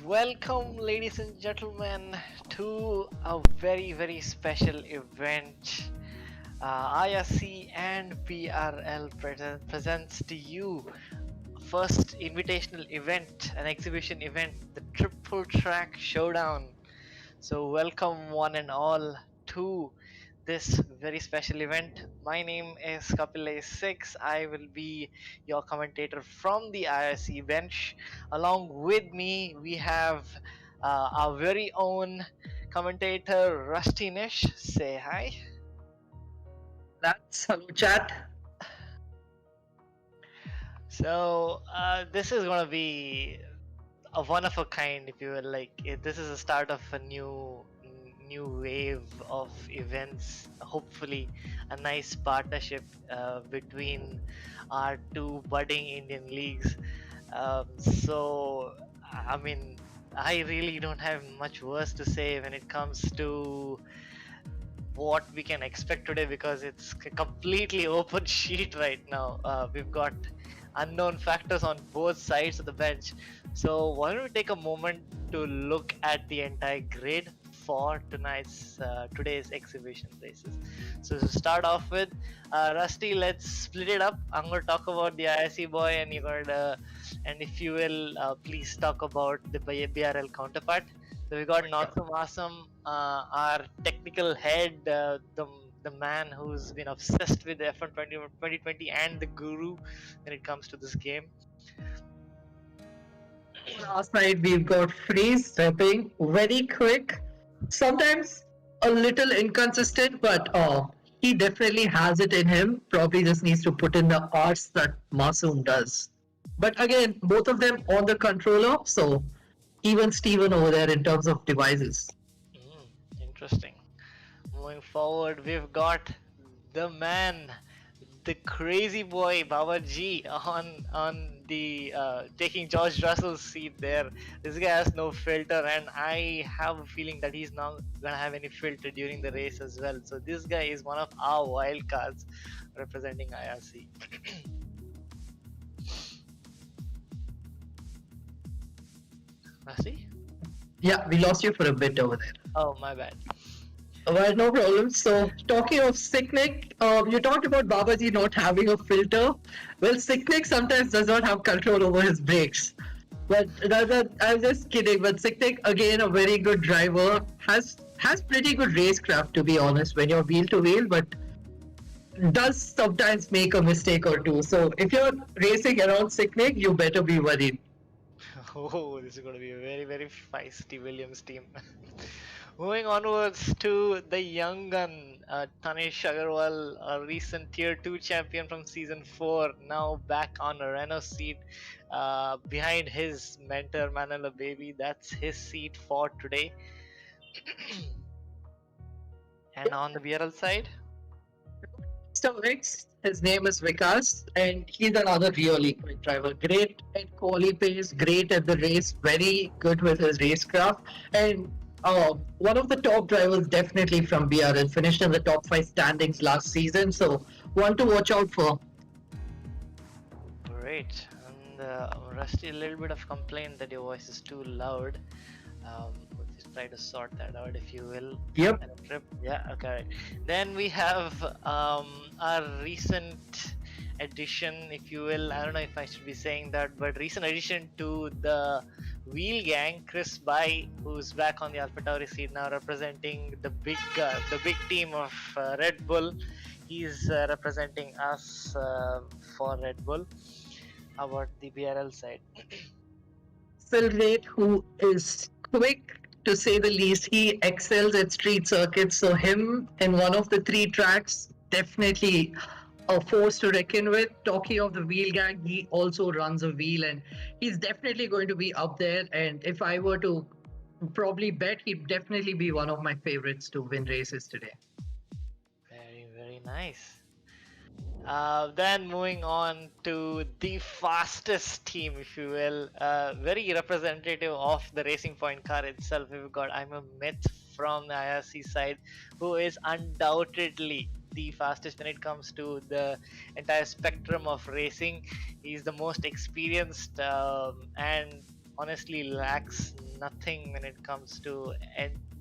Welcome, ladies and gentlemen, to a very special event. IRC and BRL presents to you first invitational event, an exhibition event, the Triple Track Showdown. So, welcome one and all to this very special event. My name is Kapil 6. I will be your commentator from the IRC bench. Along with me, we have our very own commentator, Rusty Nish. Say hi. That's hello chat. So, this is going to be a one of a kind, if you will. This is the start of a new wave of events. Hopefully a nice partnership between our two budding Indian leagues. So I mean, I really don't have much worse to say when it comes to what we can expect today, because it's a completely open sheet right now. We've got unknown factors on both sides of the bench. So why don't we take a moment to look at the entire grid for today's exhibition races. So to start off with, Rusty, let's split it up. I'm going to talk about the IRC boy, and and if you will, please talk about the BRL counterpart. So we got Northam Awesome, our technical head, the man who's been obsessed with the F1 2020 and the guru when it comes to this game. Last night we've got Freeze stepping very quick, sometimes a little inconsistent, but he definitely has it in him. Probably just needs to put in the arts that Masoom does. But again, both of them on the controller, so even Steven over there in terms of devices. Interesting. Moving forward, we've got the man, the crazy boy Bwoah G on the taking George Russell's seat there. This guy has no filter, and I have a feeling that he's not gonna have any filter during the race as well. So this guy is one of our wild cards representing IRC. Mercy? Yeah, we lost you for a bit over there. Oh, my bad. Well, no problem. So, talking of Sicknick, you talked about Babaji not having a filter. Well, Sicknick sometimes does not have control over his brakes. But I'm just kidding. But Sicknick, again, a very good driver, has pretty good racecraft, to be honest, when you're wheel to wheel, but does sometimes make a mistake or two. So, if you're racing around Sicknick, you better be worried. Oh, this is going to be a very feisty Williams team. Moving onwards to the young gun, Tanish Agarwal, a recent Tier 2 champion from Season 4, now back on a Renault seat behind his mentor Manila Baby. That's his seat for today. And on the BRL side? Mr. Vix, his name is Vikas, and he's another really quick driver. Great at quali pace, great at the race, very good with his racecraft, and one of the top drivers definitely from BRL. Finished in the top 5 standings last season, so one to watch out for. Great. And Rusty, a little bit of complaint that your voice is too loud. We'll just try to sort that out, if you will. Yep. Yeah, okay. Then we have our recent addition, if you will. I don't know if I should be saying that, but recent addition to the Wheel Gang, Chris Bai, who's back on the AlphaTauri seat now, representing the big team of Red Bull. He's representing us for Red Bull. How about the BRL side? Silrate, who is quick to say the least, he excels at street circuits. So him in one of the 3 tracks, definitely a force to reckon with. Talking of the Wheel Gang, he also runs a wheel, and he's definitely going to be up there. And if I were to probably bet, he'd definitely be one of my favorites to win races today. Very nice. Then moving on to the fastest team, if you will, very representative of the Racing Point car itself. We've got I'm a Myth from the IRC side, who is undoubtedly the fastest when it comes to the entire spectrum of racing. He's the most experienced and honestly lacks nothing when it comes to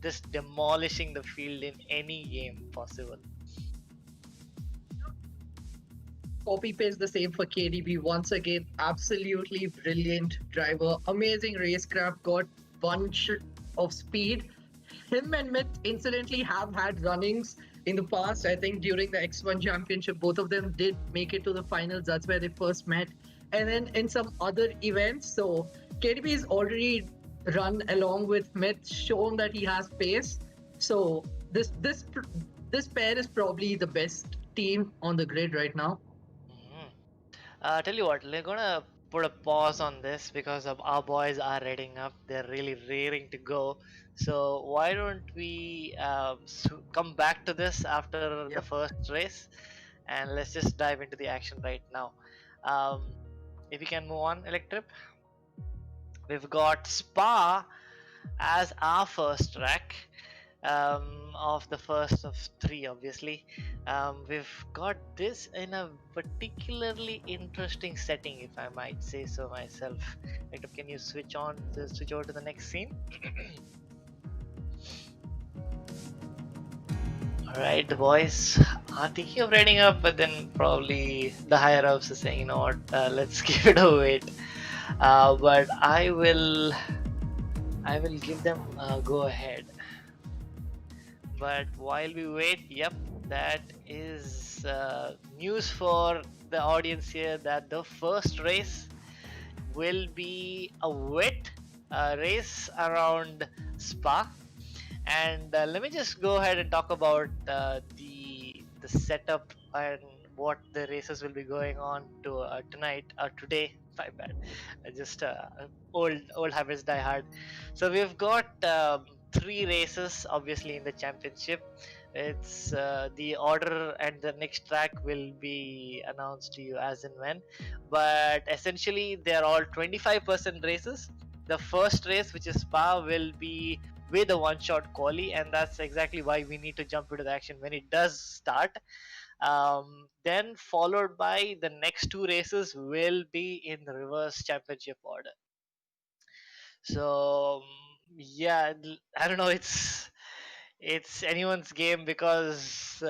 just demolishing the field in any game possible. Copy paste the same for KDB once again. Absolutely brilliant driver, amazing racecraft, got bunch of speed. Him and Myth incidentally have had runnings in the past. I think during the X1 championship, both of them did make it to the finals. That's where they first met. And then in some other events, so KDB is already run along with Myth, shown that he has pace. So this pair is probably the best team on the grid right now. Tell you what, we're gonna put a pause on this because our boys are readying up. They're really rearing to go. So why don't we come back to this after the first race, and let's just dive into the action right now. If we can move on, Electrip. We've got Spa as our first track. Of the first of three, obviously. We've got this in a particularly interesting setting, if I might say so myself. Can you switch over to the next scene? Alright, the boys are thinking of riding up, but then probably the higher ups are saying, you know what, let's give it a wait. But I will give them a go ahead. But while we wait, yep, that is news for the audience here that the first race will be a wet race around Spa. And let me just go ahead and talk about the setup and what the races will be going on to today. My bad, just old habits die hard. So we've got 3 races obviously in the championship. It's the order and the next track will be announced to you as and when, but essentially they're all 25% races. The first race, which is Spa, will be with a one-shot quali, and that's exactly why we need to jump into the action when it does start. Then followed by the next 2 races will be in the reverse championship order. So yeah, I don't know, it's anyone's game because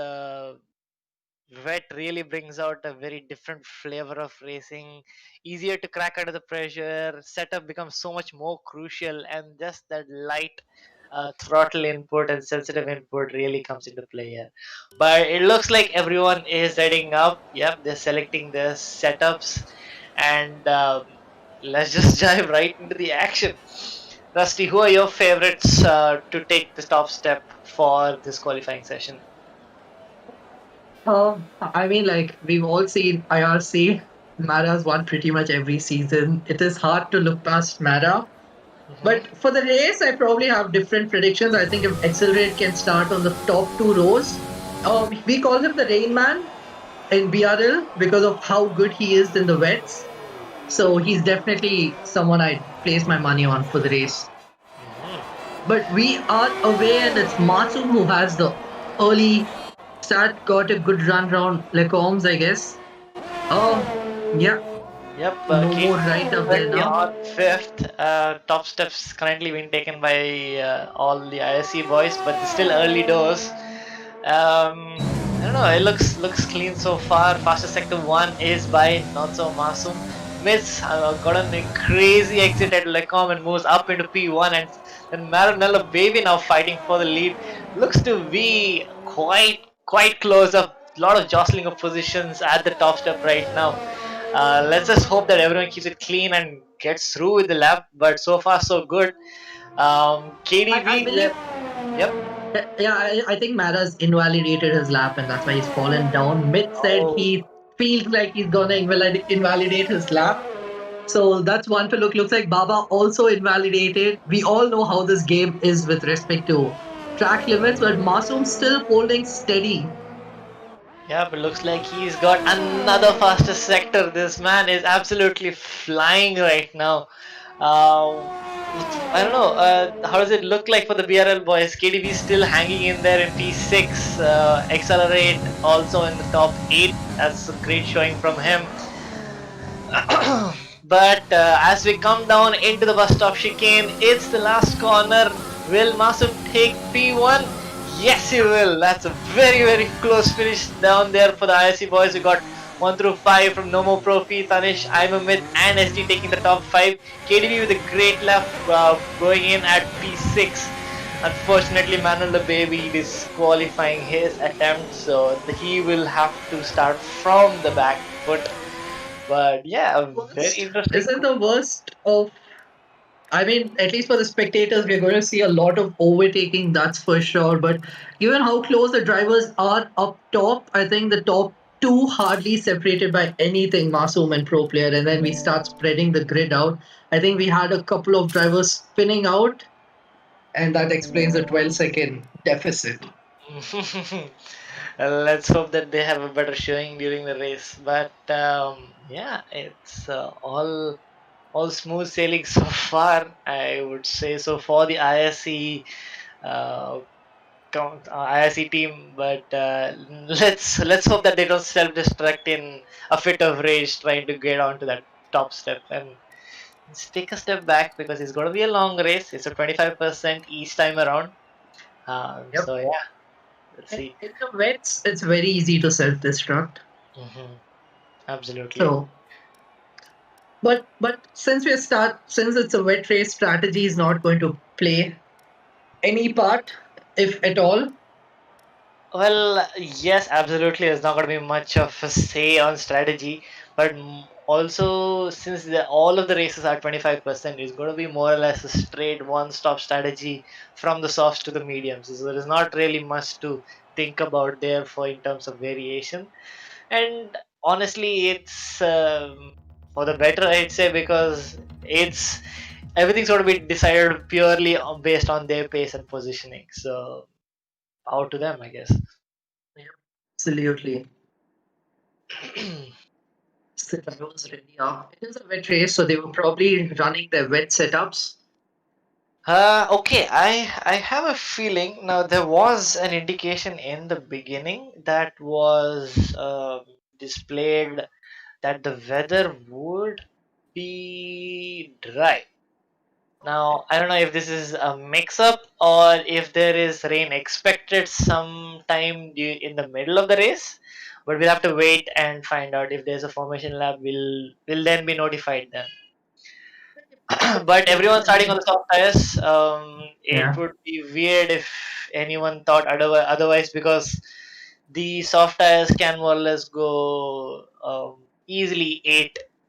wet really brings out a very different flavor of racing, easier to crack under the pressure, setup becomes so much more crucial, and just that light throttle input and sensitive input really comes into play here. But it looks like everyone is setting up. Yep, they're selecting their setups, and let's just dive right into the action. Rusty, who are your favorites to take the top step for this qualifying session? I mean, like we've all seen IRC. Mara's won pretty much every season. It is hard to look past Mara. But for the race, I probably have different predictions. I think if Accelerate can start on the top 2 rows, we call him the Rain Man in BRL because of how good he is in the wets. So he's definitely someone I'd place my money on for the race. But we are aware that it's Matsum who has the early start, got a good run round Lecombs, I guess. Yeah. Yep. No more right up there now. On 5th, top steps currently being taken by all the IRC boys, but it's still early doors. I don't know. It looks clean so far. Fastest sector 1 is by not so Masum. Miss got a crazy exit at Lecom and moves up into P1, and then Maranello Baby now fighting for the lead. Looks to be quite close up. A lot of jostling of positions at the top step right now. Let's just hope that everyone keeps it clean and gets through with the lap. But so far so good. KDB. I believe, yep. Yeah, I think Mara's invalidated his lap and that's why he's fallen down. Myth said he feels like he's gonna invalidate his lap. So that's one to look. Looks like Baba also invalidated. We all know how this game is with respect to track limits, but Masoom's still holding steady. Yeah, but looks like he's got another fastest sector. This man is absolutely flying right now. I don't know. How does it look like for the BRL boys? KDB still hanging in there in P6. Accelerate also in the top 8. That's a great showing from him. But as we come down into the bus stop chicane, it's the last corner. Will Masum take P1? Yes, he will. That's a very, very close finish down there for the IRC boys. We got 1 through 5 from Nomo Profi, Tanish, Imamit, and SD taking the top 5. KDB with a great lap going in at P6. Unfortunately, Manuel the Baby disqualifying his attempt, so he will have to start from the back foot. But yeah, a very interesting. Isn't the worst of, I mean, at least for the spectators, we're going to see a lot of overtaking, that's for sure. But given how close the drivers are up top, I think the top two hardly separated by anything, Masoom and Pro Player. And then we start spreading the grid out. I think we had a couple of drivers spinning out, and that explains the 12-second deficit. Let's hope that they have a better showing during the race. But yeah, it's all smooth sailing so far. I would say so for the IRC IRC team. But let's hope that they don't self-destruct in a fit of rage trying to get onto that top step, and let's take a step back because it's going to be a long race. It's a 25% each time around. Yep. So yeah, let's see. In the wets, it's very easy to self-destruct. Absolutely. So, but since it's a wet race, strategy is not going to play any part, if at all. Well, yes, absolutely. There's not going to be much of a say on strategy, but also since all of the races are 25%, it's going to be more or less a straight one-stop strategy from the softs to the mediums. So there is not really much to think about there for in terms of variation. And honestly, it's for the better, I'd say, because it's everything's going to be decided purely based on their pace and positioning. So out to them, I guess. Absolutely. The drivers really are. It is a wet race, so they were probably running their wet setups. Okay, I have a feeling now there was an indication in the beginning that was displayed that the weather would be dry. Now, I don't know if this is a mix-up or if there is rain expected sometime in the middle of the race, but we'll have to wait and find out. If there's a formation lab, we'll then be notified then. But everyone starting on the soft tires, it Yeah. would be weird if anyone thought otherwise, because the soft tires can more or less go easily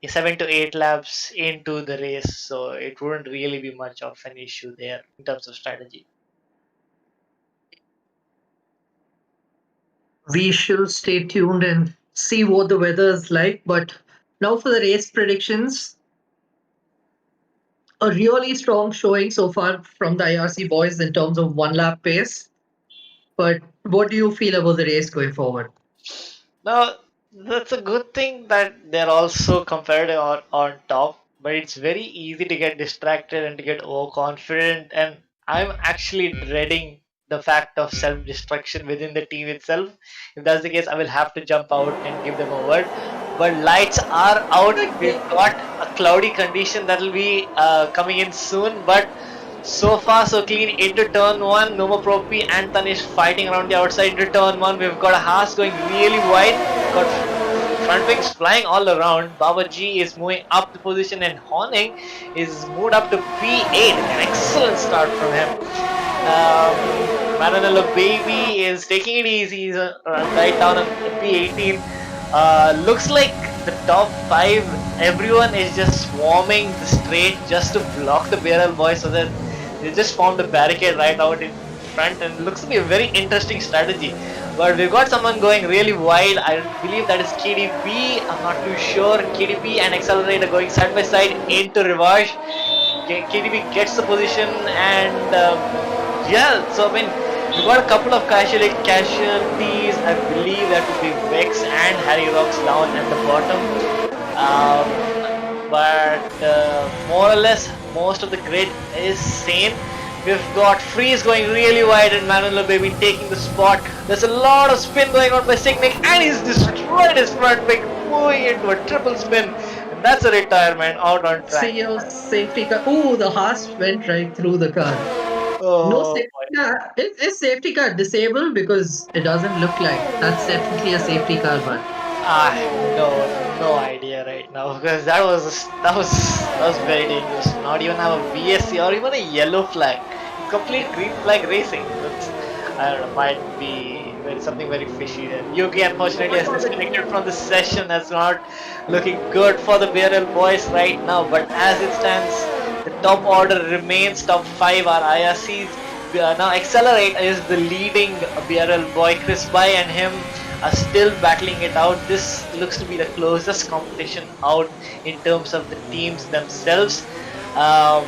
7 to 8 laps into the race, so it wouldn't really be much of an issue there in terms of strategy. We shall stay tuned and see what the weather is like. But now for the race predictions. A really strong showing so far from the IRC boys in terms of one lap pace. But what do you feel about the race going forward? Now, that's a good thing that they're also competitive on top, but it's very easy to get distracted and to get overconfident. And I'm actually dreading the fact of self destruction within the team itself. If that's the case, I will have to jump out and give them a word. But lights are out. We've got a cloudy condition that will be coming in soon, but so far, so clean into turn 1. Noma Propi and Tanish fighting around the outside into turn 1. We've got a Haas going really wide. Got front wings flying all around. Baba G is moving up the position, and Horning is moved up to P8. An excellent start from him. Maranello Baby is taking it easy. He's right down on P18. Looks like the top 5, everyone is just swarming the straight just to block the BRL boys, so that they just formed a barricade right out in front, and it looks to be a very interesting strategy. But we've got someone going really wide. I believe that is KDB. I'm not too sure. KDB and Accelerator going side by side into Rivage. KDB gets the position, and yeah, so I mean, we've got a couple of casualties. I believe that would be Vex and Harry Rocks down at the bottom. But more or less, most of the grid is same. We've got Freeze going really wide and Manuel Baby taking the spot. There's a lot of spin going on by Signic, and he's destroyed his front wing, moving into a triple spin. That's a retirement out on track. See your safety car. Oh, the horse went right through the car. No Oh safety boy. car. Is safety car disabled? Because it doesn't look like. That's definitely a safety car, but I have no idea right now because that was very dangerous. Not even have a VSC or even a yellow flag. Complete green flag racing. That's, I don't know, might be something very fishy there. Yuki unfortunately has disconnected from the session. That's not looking good for the BRL boys right now. But as it stands, the top order remains top five are IRCs. Now Accelerate is the leading BRL boy. Chris Bai and him are still battling it out. This looks to be the closest competition out in terms of the teams themselves. Um,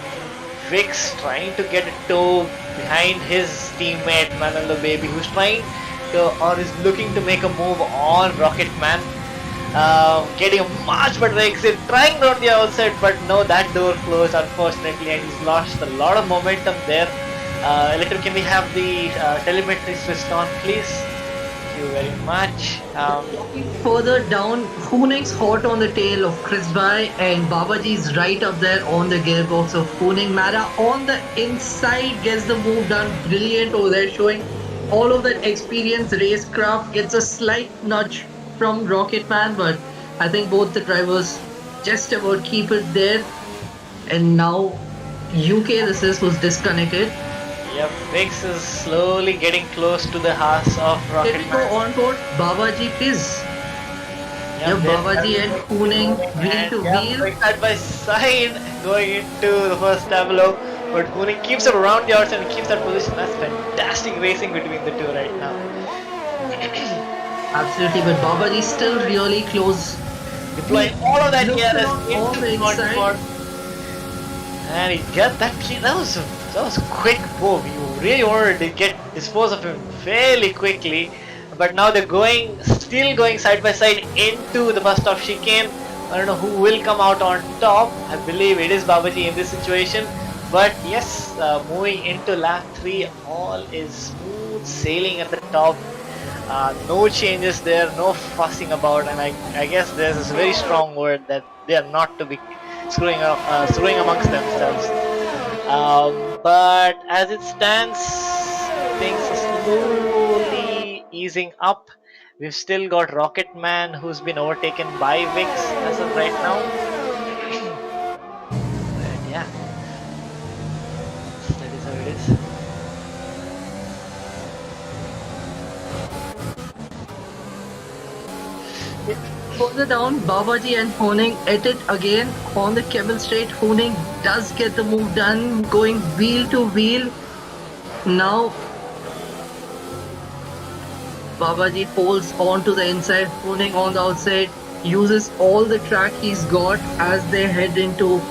Vix trying to get a toe behind his teammate Manalo Baby, who's trying to or is looking to make a move on Rocket Man. Getting a much better exit, trying on the outside, but no, that door closed unfortunately, and he's lost a lot of momentum there. Electro, can we have the telemetry switched on, please? Thank you very much. further down, Huning's hot on the tail of Chris Bai, and Babaji's right up there on the gearbox of Huning. Mara on the inside gets the move done. Brilliant over there, showing all of that experience. Racecraft gets a slight nudge from Rocketman, but I think both the drivers just about keep it there. And now UK this was disconnected. Yep, Vix is slowly getting close to the house of Can we go Rocketman. on board? Babaji, please. Yep, Babaji and Huning wheel to wheel. Going side by side, going into the first tableau. But Huning keeps it around the outside and keeps that position. That's fantastic racing between the two right now. Absolutely, but Babaji still really close. Deploying all of that Look ERS around into on the the front inside. court. And he got that clean. That was a quick move. You really wanted to dispose of him fairly quickly. But now they're still going side by side into the bus stop chicane. I don't know who will come out on top. I believe it is Babaji in this situation. But yes, moving into lap 3, all is smooth sailing at the top. No changes there, no fussing about, and I guess there's this very strong word that they are not to be screwing amongst themselves. But as it stands, things are slowly easing up. We've still got Rocket Man who's been overtaken by Vix as of right now. But yeah, that is how it is. Further down, Babaji and Honing at it again on the cable straight. Honing does get the move done, going wheel to wheel. Now, Babaji pulls onto the inside, Honing on the outside, uses all the track he's got as they head into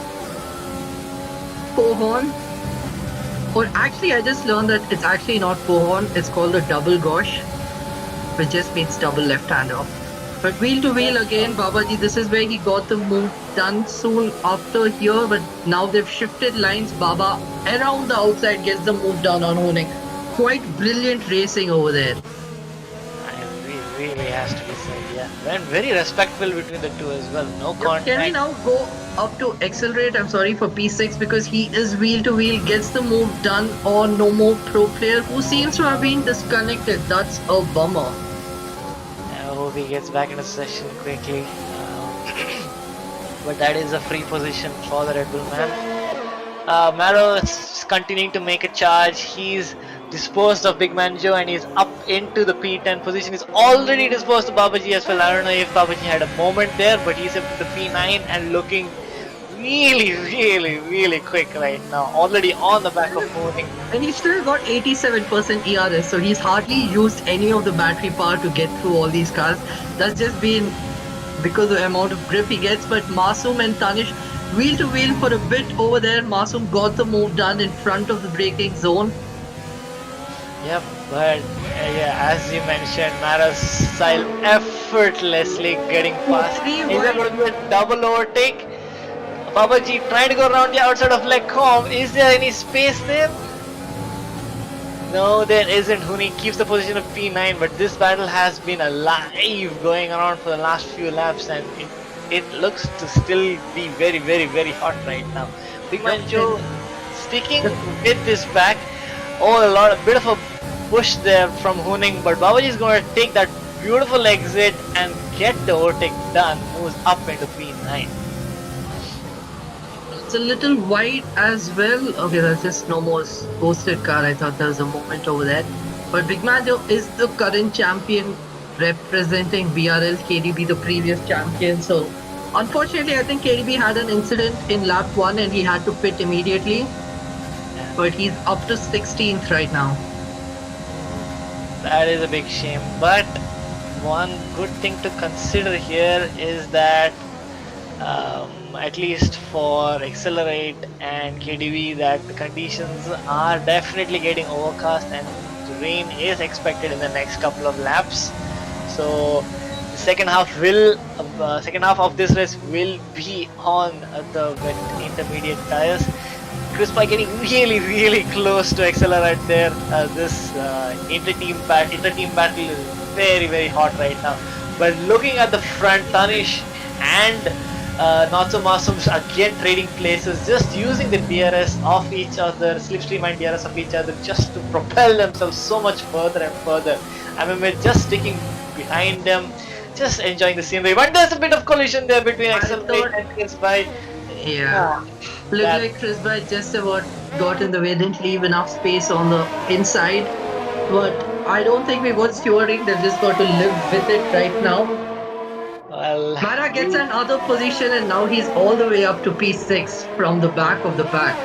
Pohon. Or actually, I just learned that it's actually not Pohon, it's called the double gosh, which just means double left-hander. But wheel to wheel again, Babaji, this is where he got the move done soon after here, but now they've shifted lines. Baba around the outside gets the move done on Honing. Quite brilliant racing over there. It really has to be said, yeah. And very respectful between the two as well. No contact. Can we now go up to Accelerate? I'm sorry for P6 because he is wheel to wheel, gets the move done on No More Pro Player who seems to have been disconnected. That's a bummer. I hope he gets back into session quickly. But that is a free position for the Red Bull man. Maro is continuing to make a charge. He's disposed of Big Man Joe and he's up into the P10 position. He's already disposed of Babaji as well. I don't know if Babaji had a moment there, but he's up to the P9 and looking really quick right now. Already on the back of Honing. And he's still got 87% ERS, so he's hardly used any of the battery power to get through all these cars. That's just been because of the amount of grip he gets. But Masoom and Tanish wheel to wheel for a bit over there. Masoom got the move done in front of the braking zone. Yep, but yeah, as you mentioned, Mara's style effortlessly getting past. Is there going to be a double overtake? Babaji trying to go around the outside of Lecom. Is there any space there? No, there isn't. Huni keeps the position of P9, but this battle has been alive going around for the last few laps, and it looks to still be very, very, very hot right now. Big Man Yep, Joe sticking with this back. Oh, a bit of a push there from Huning, but Babaji is going to take that beautiful exit and get the overtake done. Moves up into P9. it's a little wide as well. Okay, that's just no more ghosted car. I thought there was a moment over there. But Big Majo is the current champion representing BRL, KDB the previous champion. So unfortunately, I think KDB had an incident in lap 1 and he had to pit immediately. But he's up to 16th right now. That is a big shame. But one good thing to consider here is that at least for Accelerate and KDB, that the conditions are definitely getting overcast and rain is expected in the next couple of laps. So the second half of this race will be on the wet intermediate tires. Chris Pye getting really, really close to Accelerate there. This inter-team battle is very, very hot right now. But looking at the front, Tanish and Not So Masums again trading places, just using the DRS of each other, slipstream and DRS of each other, just to propel themselves so much further and further. I mean, we're just sticking behind them, just enjoying the scenery. But there's a bit of collision there between Accelerate and Chris Pye. Yeah. Looked like Chris Pye just about got in the way, didn't leave enough space on the inside. But I don't think we got stewarding, they've just got to live with it right now. Well, Mara gets another position and now he's all the way up to P6 from the back of the pack.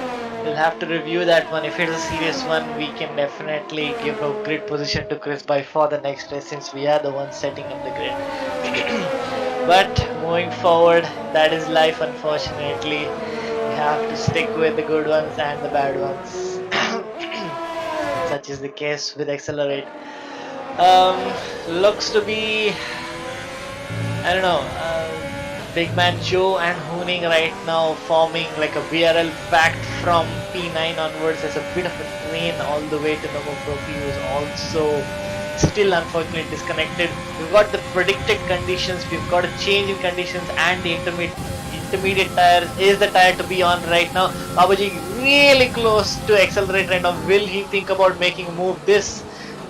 we'll have to review that one. If it's a serious one, we can definitely give a grid position to Chris Pye for the next race, since we are the ones setting up the grid. But moving forward, that is life, unfortunately. We have to stick with the good ones and the bad ones. Such is the case with Accelerate. Looks to be, I don't know, Big Man Joe and Hooning right now forming like a BRL pact from P9 onwards. There's a bit of a train all the way to Nomo Profi, who is also still unfortunately disconnected. We've got the predicted conditions, we've got a change in conditions, and the intermediate tire is the tire to be on right now. Babaji really close to Accelerate right now. Will he think about making a move this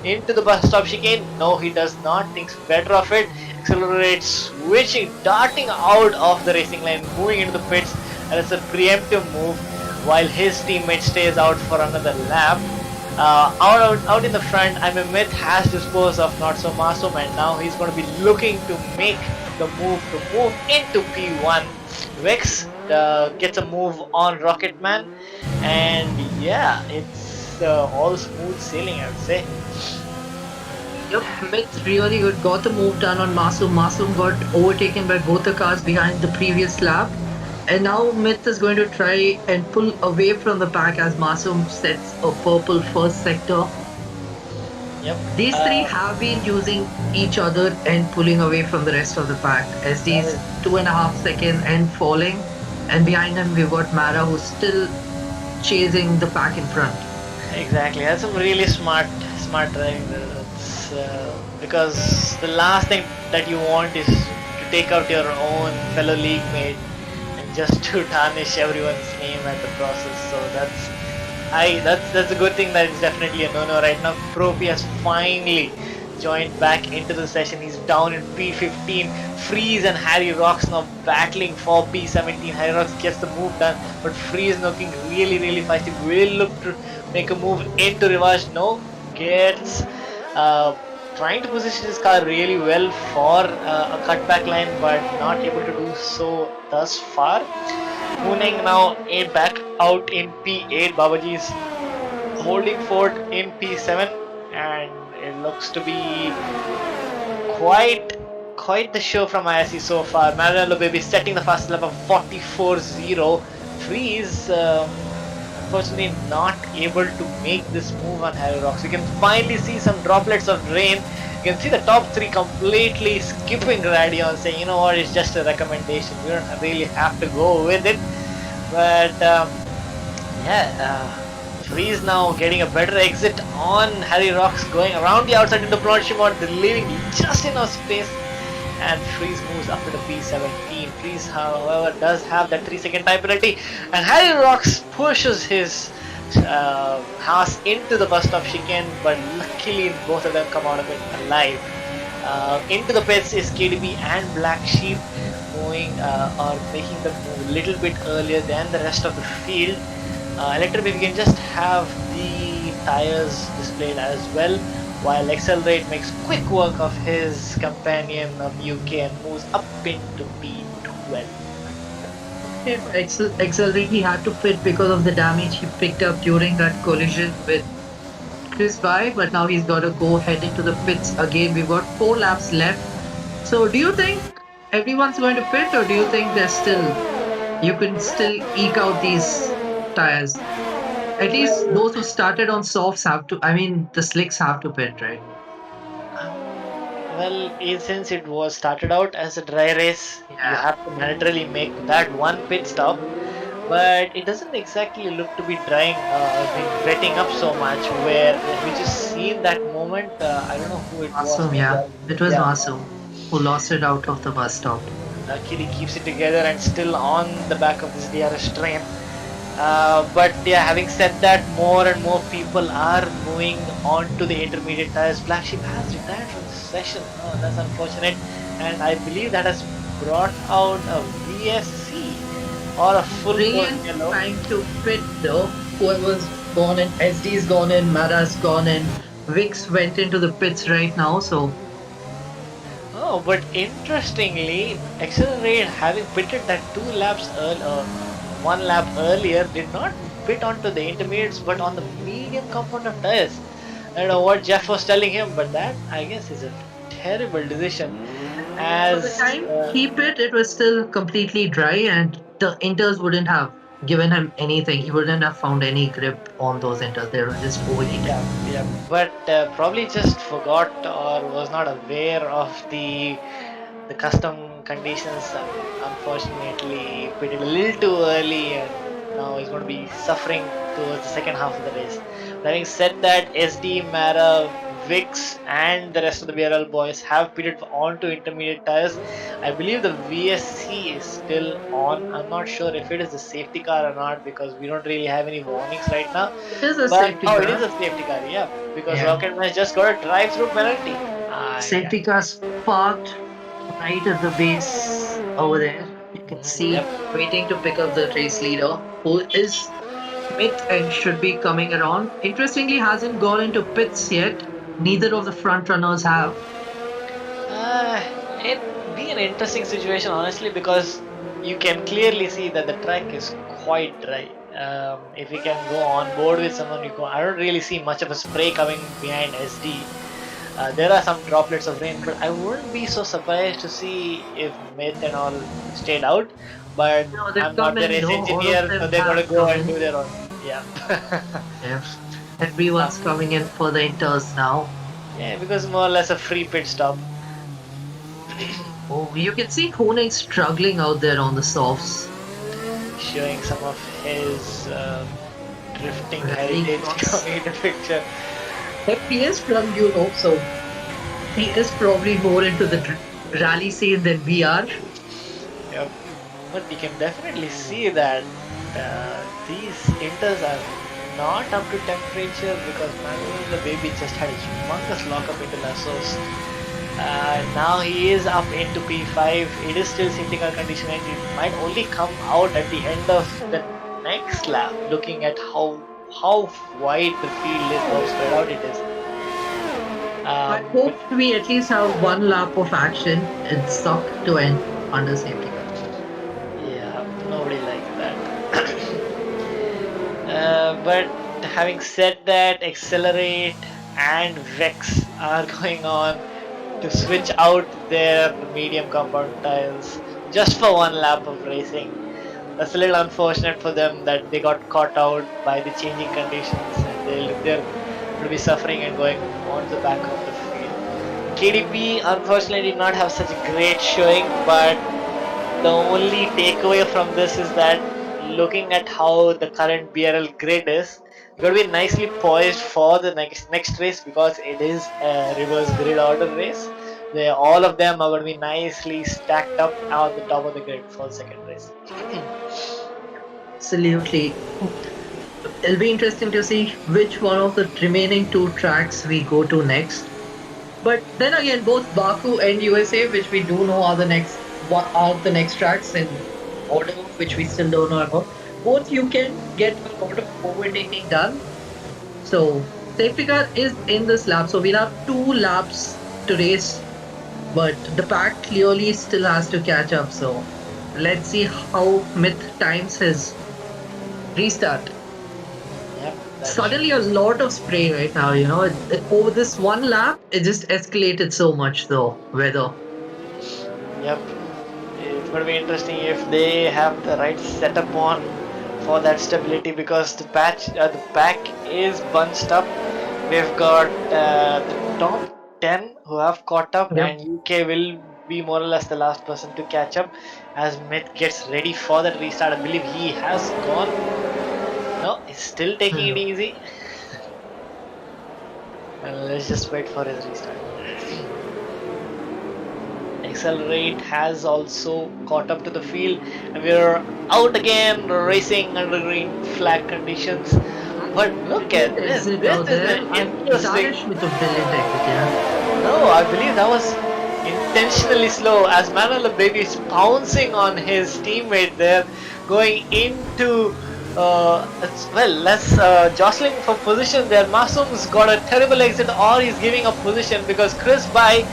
into the bus stop chicane? No, he does not. Thinks better of it. Accelerate, switching, darting out of the racing line, moving into the pits, and it's a preemptive move while his teammate stays out for another lap. Out in the front, Myth has disposed of Not So Masum, and now he's going to be looking to make the move to move into P1. Vex gets a move on Rocketman, and yeah, it's all smooth sailing, I would say. Yep, Myth really good, got the move done on Masum. Masum got overtaken by both the cars behind the previous lap. And now Myth is going to try and pull away from the pack as Masum sets a purple first sector. Yep. These three have been using each other and pulling away from the rest of the pack as these 2.5 seconds and falling. And behind them we've got Mara, who's still chasing the pack in front. Exactly, that's some really smart driving there. Because the last thing that you want is to take out your own fellow league mate and just to tarnish everyone's name at the process. So that's a good thing. That is definitely a no-no right now. Propi has finally joined back into the session. He's down in P15. Freeze and Harry Rocks now battling for P17. Harry Rocks gets the move done, but Freeze looking really, really feisty. Will look to make a move into Rivage. No, gets trying to position his car really well for a cutback line, but not able to do so thus far. Mooning now back out in P8. Babaji is holding fort in P7, and it looks to be quite the show from IRC so far. Maranello Baby setting the fastest lap of 44.0. Freeze unfortunately not able to make this move on Harry Rocks. You can finally see some droplets of rain. You can see the top three completely skipping Radion, saying, you know what, it's just a recommendation. We don't really have to go with it. But Freeze now getting a better exit on Harry Rocks, going around the outside into Blanchimont, leaving just enough space. and Freeze moves up to the P17. Freeze, however, does have that 3-second time penalty, and Harry Rocks pushes his Haas into the bus stop chicane, but luckily both of them come out of it alive. Into the pits is KDB and Black Sheep, moving or making them move a little bit earlier than the rest of the field. Electric we can just have the tires displayed as well, while Accelerate makes quick work of his companion of UK and moves up into P12. Accelerate, he had to pit because of the damage he picked up during that collision with Chris By, but now he's got to go head into the pits again. We've got 4 laps left. So do you think everyone's going to pit, or do you think you can still eke out these tires? At least those who started on softs have to, I mean, the slicks have to pit, right? Well, since it was started out as a dry race, you have to naturally make that one pit stop, but it doesn't exactly look to be drying, wetting up so much. Where we just seen that moment, I don't know who it was. Masum, yeah. It was Masum who lost it out of the bus stop. Luckily keeps it together and still on the back of this DRS train. But yeah, having said that, more and more people are moving on to the intermediate tires. Black Sheep has retired from the session. Oh, that's unfortunate. And I believe that has brought out a VSC or a full Brilliant trying to pit though. Whoever's gone in, SD's gone in, Mara's gone in, Vix went into the pits right now, so. Oh, but interestingly, Accelerate having pitted that 2 laps earlier, 1 lap earlier, did not pit onto the intermediates but on the medium compound of tires. I don't know what Jeff was telling him, but that I guess is a terrible decision. As for the time he pit, it was still completely dry, and the inters wouldn't have given him anything. He wouldn't have found any grip on those inters. They were just overheated. Yeah. But probably just forgot or was not aware of the custom conditions. Unfortunately, pitted a little too early, and now he's going to be suffering towards the second half of the race. But having said that, SD, Mara, Vix, and the rest of the BRL boys have pitted onto intermediate tires. I believe the VSC is still on. I'm not sure if it is the safety car or not, because we don't really have any warnings right now. It is a safety car. It is a safety car, yeah. Because Rocketman just got a drive-through penalty. Safety car's parked right at the base over there. You can see waiting to pick up the race leader, who is mid and should be coming around. Interestingly, hasn't gone into pits yet. Neither of the front runners have. It'd be an interesting situation, honestly, because you can clearly see that the track is quite dry. If you can go on board with someone, I don't really see much of a spray coming behind SD. There are some droplets of rain, but I wouldn't be so surprised to see if Myth and all stayed out. But no, I'm not the race engineer, so they're going to go and do their own. Yeah. Everyone's coming in for the inters now. Yeah, because more or less a free pit stop. Oh, you can see Kone struggling out there on the softs. Showing some of his drifting heritage coming into picture. But he is from Europe, so he is probably more into the rally scene than we are. Yep. But we can definitely see that these inters are not up to temperature, because Manuel the baby just had a humongous lockup into Lassos. Now he is up into P5. It is still safety car condition, and it might only come out at the end of the next lap, looking at how wide the field is, how spread out it is. I hope we at least have 1 lap of action and stock to end under safety car. Yeah, nobody likes that. But having said that, Accelerate and Vex are going on to switch out their medium compound tires just for 1 lap of racing. That's a little unfortunate for them that they got caught out by the changing conditions, and they're going to be suffering and going on the back of the field. KDP unfortunately did not have such a great showing, but the only takeaway from this is that looking at how the current BRL grid is, you're going to be nicely poised for the next race, because it is a reverse grid order race. all of them are going to be nicely stacked up on the top of the grid for the second race. Absolutely. It'll be interesting to see which one of the remaining two tracks we go to next. But then again, both Baku and USA, which we do know are the next are the next tracks in order, which we still don't know about. Both you can get a lot of overtaking done. So safety car is in this lap, so we'll have 2 laps to race, but the pack clearly still has to catch up. So let's see how Myth times his restart. Yep, Suddenly a lot of spray right now, over this 1 lap, it just escalated so much though, weather. Yep, it's going to be interesting if they have the right setup on for that stability, because the pack is bunched up. We've got the top 10 who have caught up, Yep. and UK will be more or less the last person to catch up as Myth gets ready for that restart. I believe he has gone. No, he's still taking it easy. Well, let's just wait for his restart. Accelerate has also caught up to the field, and we're out again racing under green flag conditions. But look at this. This is an interesting. No, I believe that was intentionally slow as Manuel Baby is pouncing on his teammate there, going into jostling for position there. Masum's got a terrible exit, or he's giving up position because Chris Bai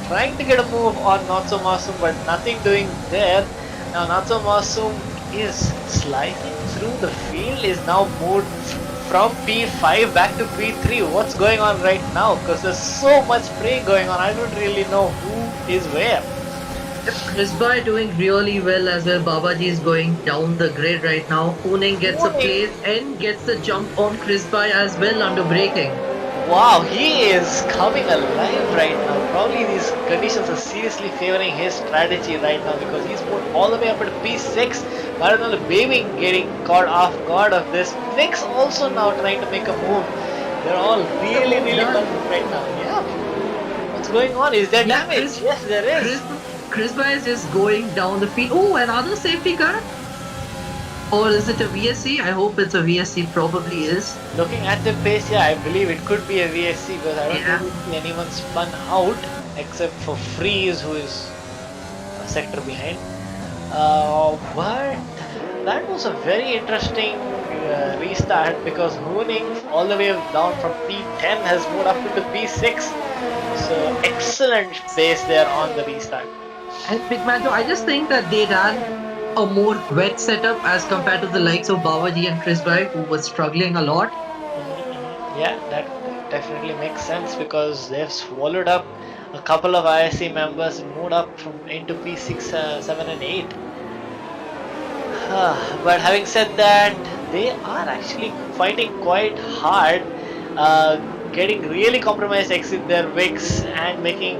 trying to get a move on Not So Masum, but nothing doing there. Now Not So Masum is sliding through the field, is now moved from P5 back to P3. What's going on right now? Because there's so much spray going on, I don't really know who is where. Chris Bai doing really well as well. Babaji is going down the grid right now. Pooning gets a place and gets the jump on Chris Bai as well under braking. Wow, he is coming alive right now. Probably these conditions are seriously favoring his strategy right now, because he's moved all the way up to P6. Maranello Baby getting caught off guard of this. Vix also now trying to make a move. They're all really confident right now. Yeah. What's going on? Is there damage? Yes, there is. Chris Bai is just going down the field. Oh, another safety car? Or is it a VSC? I hope it's a VSC. Probably is. Looking at the pace, yeah, I believe it could be a VSC, because I don't really see anyone spun out except for Freeze, who is a sector behind. But that was a very interesting restart, because Hooning all the way down from P10 has moved up into P6. So excellent pace there on the restart. And Big Manjo, I just think that they ran a more wet setup as compared to the likes of Babaji and Chris Bai, who was struggling a lot. Yeah, that definitely makes sense, because they've swallowed up a couple of IRC members and moved up into P6, 7 and 8. But having said that, they are actually fighting quite hard, getting really compromised exit their Vix and making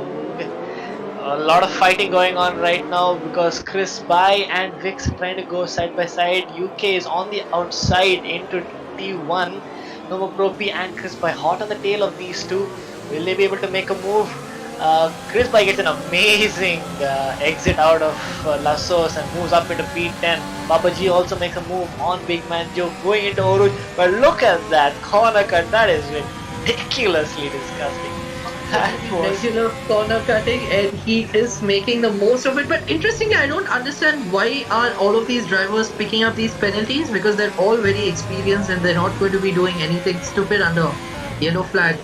a lot of fighting going on right now, because Chris Bai and Vix are trying to go side by side. UK is on the outside into T1. Nomo Propi and Chris Bai hot on the tail of these two. Will they be able to make a move? Chris Bai gets an amazing exit out of Lassos and moves up into P10. Babaji also makes a move on Big Man Joe going into Oruj. But look at that corner cut. That is ridiculously disgusting. Regular corner cutting, and he is making the most of it. But interestingly, I don't understand why are all of these drivers picking up these penalties, because they're all very experienced and they're not going to be doing anything stupid under yellow flag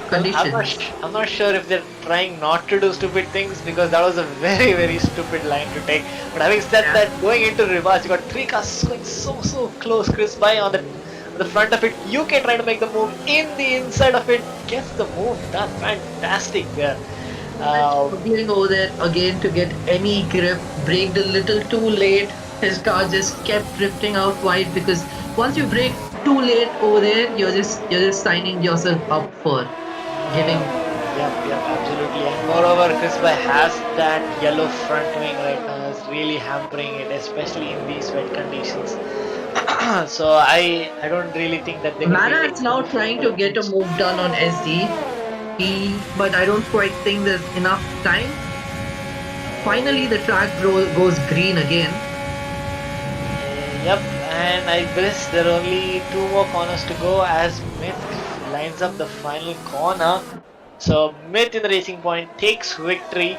conditions. I'm not sure if they're trying not to do stupid things, because that was a very, very stupid line to take. But having said that, going into reverse, you got 3 cars going so close. Chris Bai on the front of it, UK trying to make the move in the inside of it, gets the move done. Fantastic there. Going over there again to get any grip, braked a little too late. His car just kept drifting out wide, because once you brake too late over there, you're just signing yourself up for giving. Yep, absolutely. And moreover, Chris Bai has that yellow front wing right now. It's really hampering it, especially in these wet conditions. So I don't really think that they. Mara is now trying to get a move done on SD. but I don't quite think there's enough time. Finally, the track goes green again. Yep, and I guess there are only 2 more corners to go as Myth lines up the final corner. So Myth in the Racing Point takes victory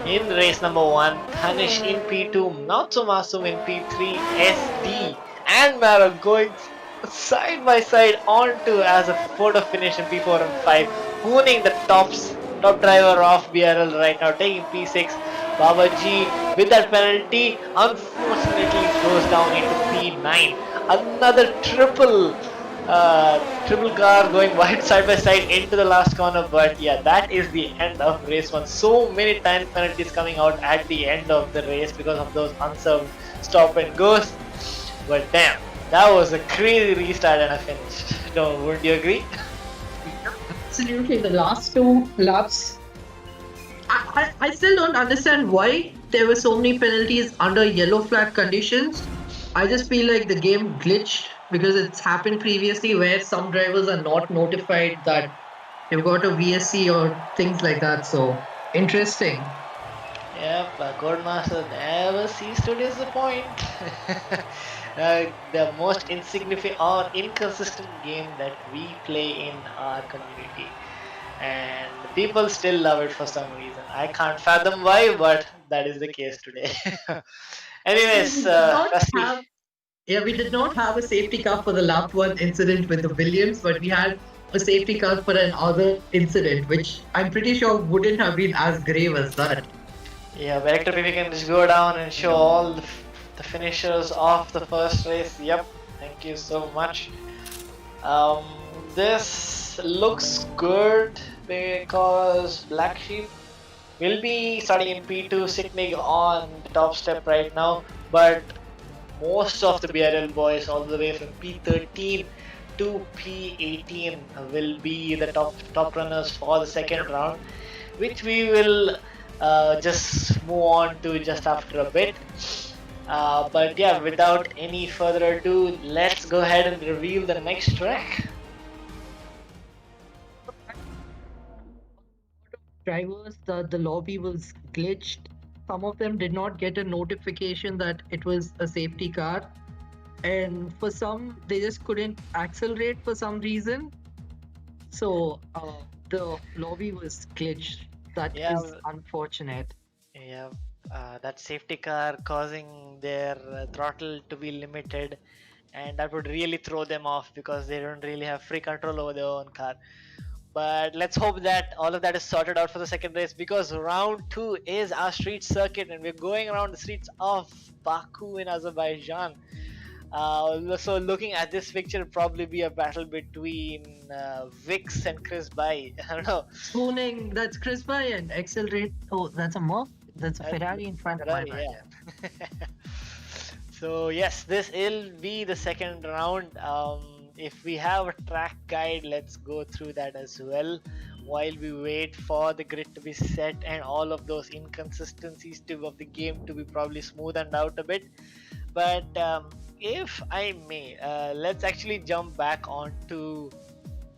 in race number 1. Tanish in P2, Not So Masum in P3, SD and Mara going side by side onto as a photo finish in P4 and 5, hooning the top driver of BRL right now, taking P6. Baba G with that penalty unfortunately goes down into P9. Another triple car going wide side by side into the last corner, but yeah, that is the end of race 1. So many time penalties coming out at the end of the race because of those unserved stop and goes, but damn, that was a crazy restart and a finish. No, wouldn't you agree? Absolutely, the last 2 laps. I still don't understand why there were so many penalties under yellow flag conditions. I just feel like the game glitched because it's happened previously where some drivers are not notified that you've got a VSC or things like that. So interesting. Yep, Codemaster never cease to disappoint. The most insignificant or inconsistent game that we play in our community, and people still love it for some reason. I can't fathom why, but that is the case today. We Anyways, did not Rusty. have Yeah, we did not have a safety car for the lap 1 incident with the Williams, but we had a safety car for another incident, which I'm pretty sure wouldn't have been as grave as that. Yeah, Vector, if you can just go down and show all the finishers of the first race. Yep, thank you so much. This looks good because Black Sheep will be starting in P2, Sicknig on the top step right now, but most of the BRL boys all the way from P13 to P18 will be the top runners for the second round, which we will just move on to just after a bit. But yeah, without any further ado, let's go ahead and reveal the next track. Drivers, the lobby was glitched. Some of them did not get a notification that it was a safety car. And for some, they just couldn't accelerate for some reason. So the lobby was glitched. That is unfortunate. Yeah, that safety car causing their throttle to be limited, and that would really throw them off because they don't really have free control over their own car. But let's hope that all of that is sorted out for the second race, because round 2 is our street circuit and we're going around the streets of Baku in Azerbaijan. So looking at this picture, probably be a battle between Vix and Chris Bai. I don't know. Spooning, that's Chris Bai, and accelerate. Oh, that's a Merc. That's a Ferrari in front of my Ferrari, man. yeah. So yes, this will be the second round. If we have a track guide, let's go through that as well while we wait for the grid to be set and all of those inconsistencies of the game to be probably smoothened out a bit. But if I may, let's actually jump back onto,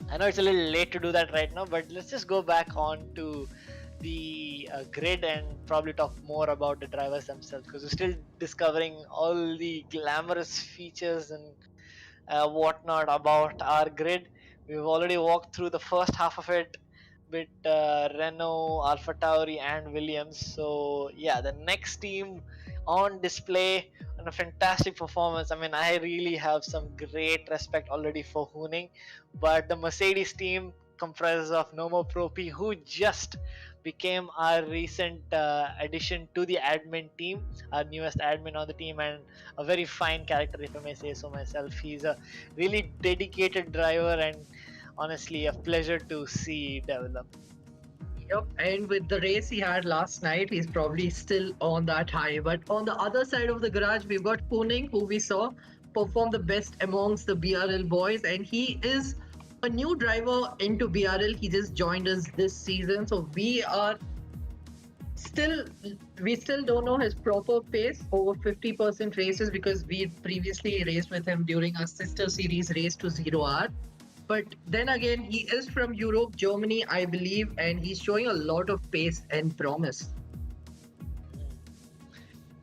I know it's a little late to do that right now, but let's just go back onto the grid and probably talk more about the drivers themselves, because we're still discovering all the glamorous features and whatnot about our grid. We've already walked through the first half of it with Renault, Alpha Tauri and Williams. So yeah, the next team on display and a fantastic performance. I mean, I really have some great respect already for Hooning, but the Mercedes team comprises of Nomo Propi, who just became our recent addition to the admin team, our newest admin on the team, and a very fine character, if I may say so myself. He's a really dedicated driver and honestly a pleasure to see develop. Yep, and with the race he had last night, he's probably still on that high. But on the other side of the garage, we've got Pooning, who we saw perform the best amongst the BRL boys, and he is a new driver into BRL. He just joined us this season, so we still don't know his proper pace over 50% races because we previously raced with him during our sister series race to 0R. But then again, he is from Europe, Germany, I believe, and he's showing a lot of pace and promise.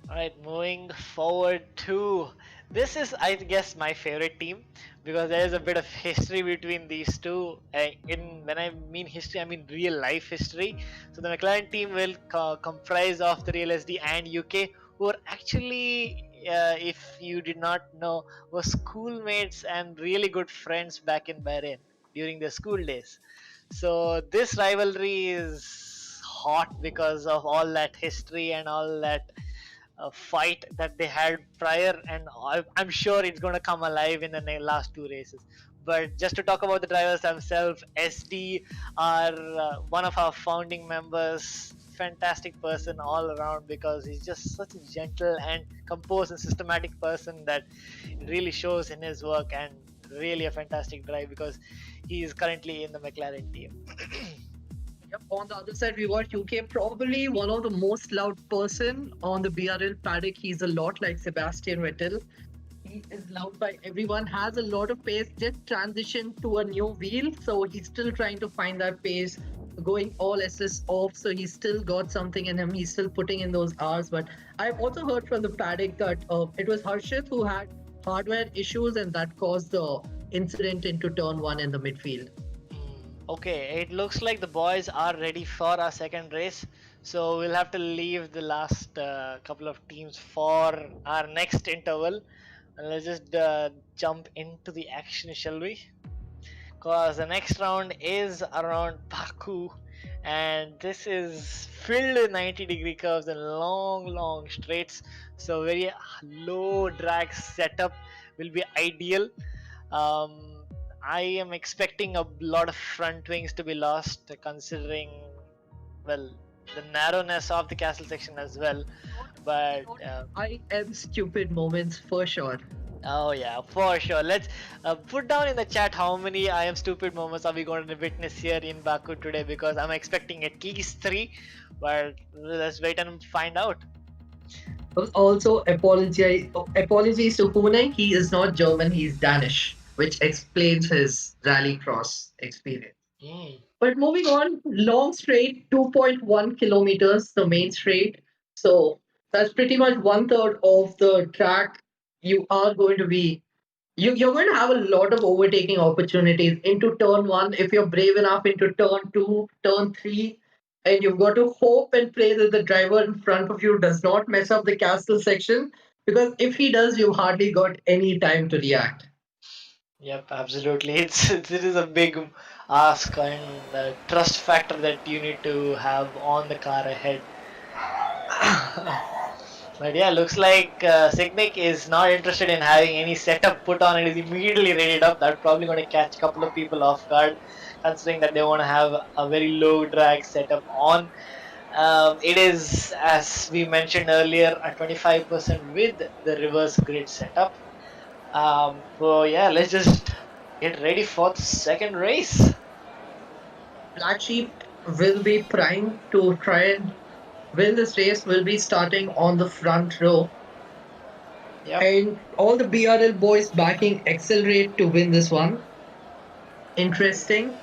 All right, moving forward to this is, I guess, my favorite team because there is a bit of history between these two. In when I mean history, I mean real life history. So the McLaren team will comprise of the Real SD and UK, who are actually, if you did not know, were schoolmates and really good friends back in Bahrain during their school days. So this rivalry is hot because of all that history and all that fight that they had prior, and I'm sure it's going to come alive in the last two races. But just to talk about the drivers themselves, SD are one of our founding members. Fantastic person all around because he's just such a gentle and composed and systematic person that it really shows in his work, and really a fantastic drive because he is currently in the McLaren team. Yep. On the other side, we got UK, probably one of the most loud person on the BRL paddock. He's a lot like Sebastian Vettel. He is loved by everyone, has a lot of pace, just transitioned to a new wheel. So he's still trying to find that pace, going all SS off. So he's still got something in him. He's still putting in those hours. But I've also heard from the paddock that it was Harshit who had hardware issues and that caused the incident into turn one in the midfield. Okay, it looks like the boys are ready for our second race. So we'll have to leave the last couple of teams for our next interval. And let's just jump into the action, shall we? Because the next round is around Baku, and this is filled with 90-degree curves and long straights. So very low drag setup will be ideal. I am expecting a lot of front wings to be lost, considering, well, the narrowness of the castle section as well. But I am stupid moments for sure. oh yeah, for sure. Let's put down in the chat how many I am stupid moments are we going to witness here in Baku today, because I'm expecting at least 3. But let's wait and find out. Also, apologies to Pune. He is not German, he's Danish, which explains his rallycross experience. But moving on, long straight, 2.1 kilometers, the main straight. So that's pretty much 1/3 of the track. You are going to be, you're going to have a lot of overtaking opportunities into turn one if you're brave enough, into turn two, turn three. And you've got to hope and pray that the driver in front of you does not mess up the castle section. Because if he does, you've hardly got any time to react. Yep, absolutely. It is a big ask and trust factor that you need to have on the car ahead. But yeah, looks like Signic is not interested in having any setup put on. It is immediately readied up. That's probably going to catch a couple of people off guard, considering that they want to have a very low drag setup on. It is, as we mentioned earlier, a 25% with the reverse grid setup. So yeah, let's just get ready for the second race. Black Sheep will be primed to try and win this race, will be starting on the front row. Yep. And all the BRL boys backing Accelerate to win this one. Interesting.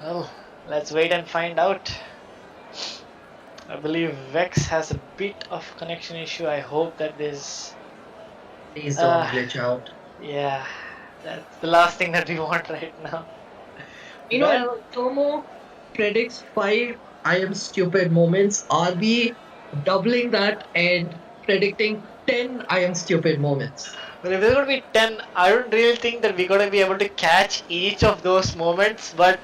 Well, let's wait and find out. I believe Vex has a bit of connection issue. I hope that this... Please don't glitch out. Yeah, that's the last thing that we want right now. You know, Tomo predicts 5 I am stupid moments. Are we doubling that and predicting 10 I am stupid moments? But if there's going to be 10, I don't really think that we're going to be able to catch each of those moments. But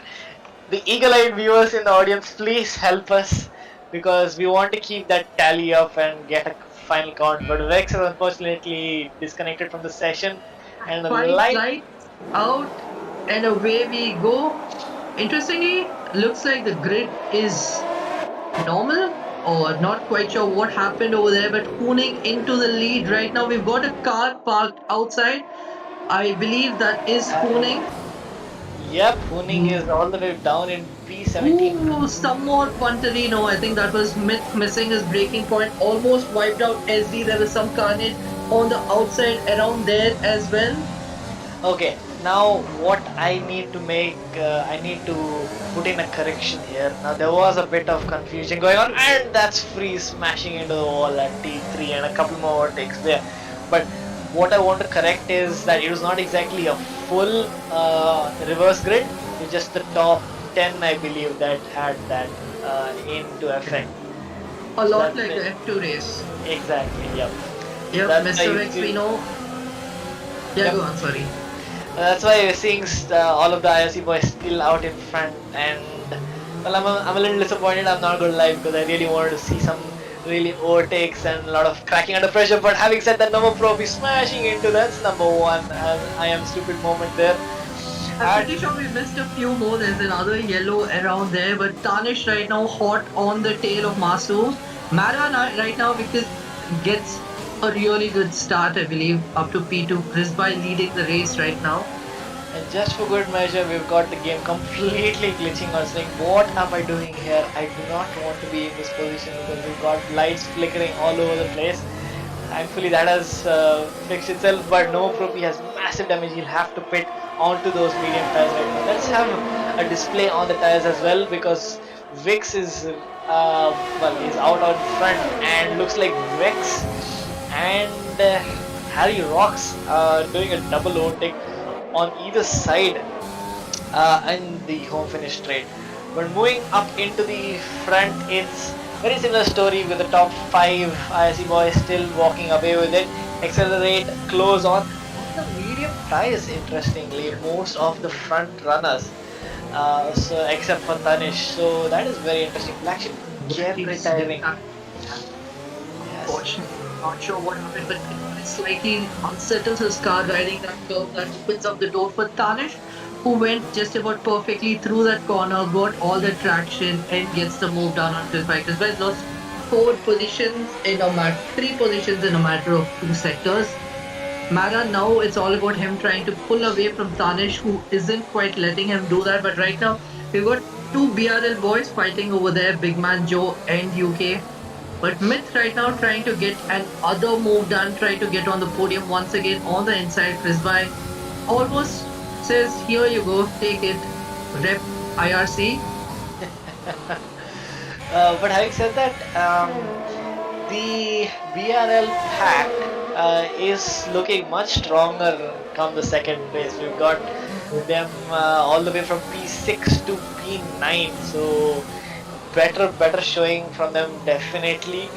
the eagle-eyed viewers in the audience, please help us, because we want to keep that tally up and get a final count. But Vex is unfortunately disconnected from the session. And the lights out and away we go. Interestingly, looks like the grid is normal, or not quite sure what happened over there, but Huning into the lead right now. We've got a car parked outside. I believe that is Huning. Yep, Huning is all the way down in P17. Ooh, some more Punterino. I think that was Myth missing his braking point. Almost wiped out SD. There was some carnage on the outside around there as well. Okay, now what I need to make, I need to put in a correction here. Now there was a bit of confusion going on, and that's Free smashing into the wall at T3 and a couple more takes there. But what I want to correct is that it was not exactly a full reverse grid. It's just the top 10, I believe, that had that into effect. A So lot that's like it. the F2 race. Exactly. Yep. Yep, That's why Mr. you X, feel. we know. Yeah, Yep. go on, sorry. That's why we're seeing all of the IRC boys still out in front, and well, I'm a little disappointed. I'm not gonna lie, because I really wanted to see some really overtakes and a lot of cracking under pressure. But having said that, number pro be smashing into that's number one. I am stupid moment there. I'm And pretty sure we missed a few more. There's another yellow around there, but Tanish right now hot on the tail of Masoom. Mara right now because gets a really good start, I believe, up to P2. Risbai leading the race right now. And just for good measure, we've got the game completely glitching or saying, what am I doing here? I do not want to be in this position because we've got lights flickering all over the place. Thankfully, that has fixed itself, but no Propi has massive damage. He'll have to pit onto those medium tires right now. Let's have a display on the tires as well, because Vix is, well, he's out on front and looks like Vix and Harry Rocks doing a double overtake on either side in the home finish straight. But moving up into the front, it's very similar story with the top 5 IRC boys still walking away with it. Accelerate, close on the medium tires. Interestingly, most of the front runners, so except for Tanish. So that is very interesting. Black Sheep again retiring. Yes. Unfortunately, not sure what happened, but it slightly unsettles his car riding that curve that opens up the door for Tanish, who went just about perfectly through that corner, got all the traction, and gets the move down onto his bike. His bike lost 3 positions in a matter of 2 sectors. Mara now it's all about him trying to pull away from Tanish, who isn't quite letting him do that. But right now we've got 2 BRL boys fighting over there, Big Man Joe and UK. But Myth right now trying to get an other move done, trying to get on the podium once again on the inside. Frisby almost says, here you go, take it, rep IRC. But having said that, the BRL pack is looking much stronger come the second place. We've got them all the way from P6 to P9, so better showing from them definitely.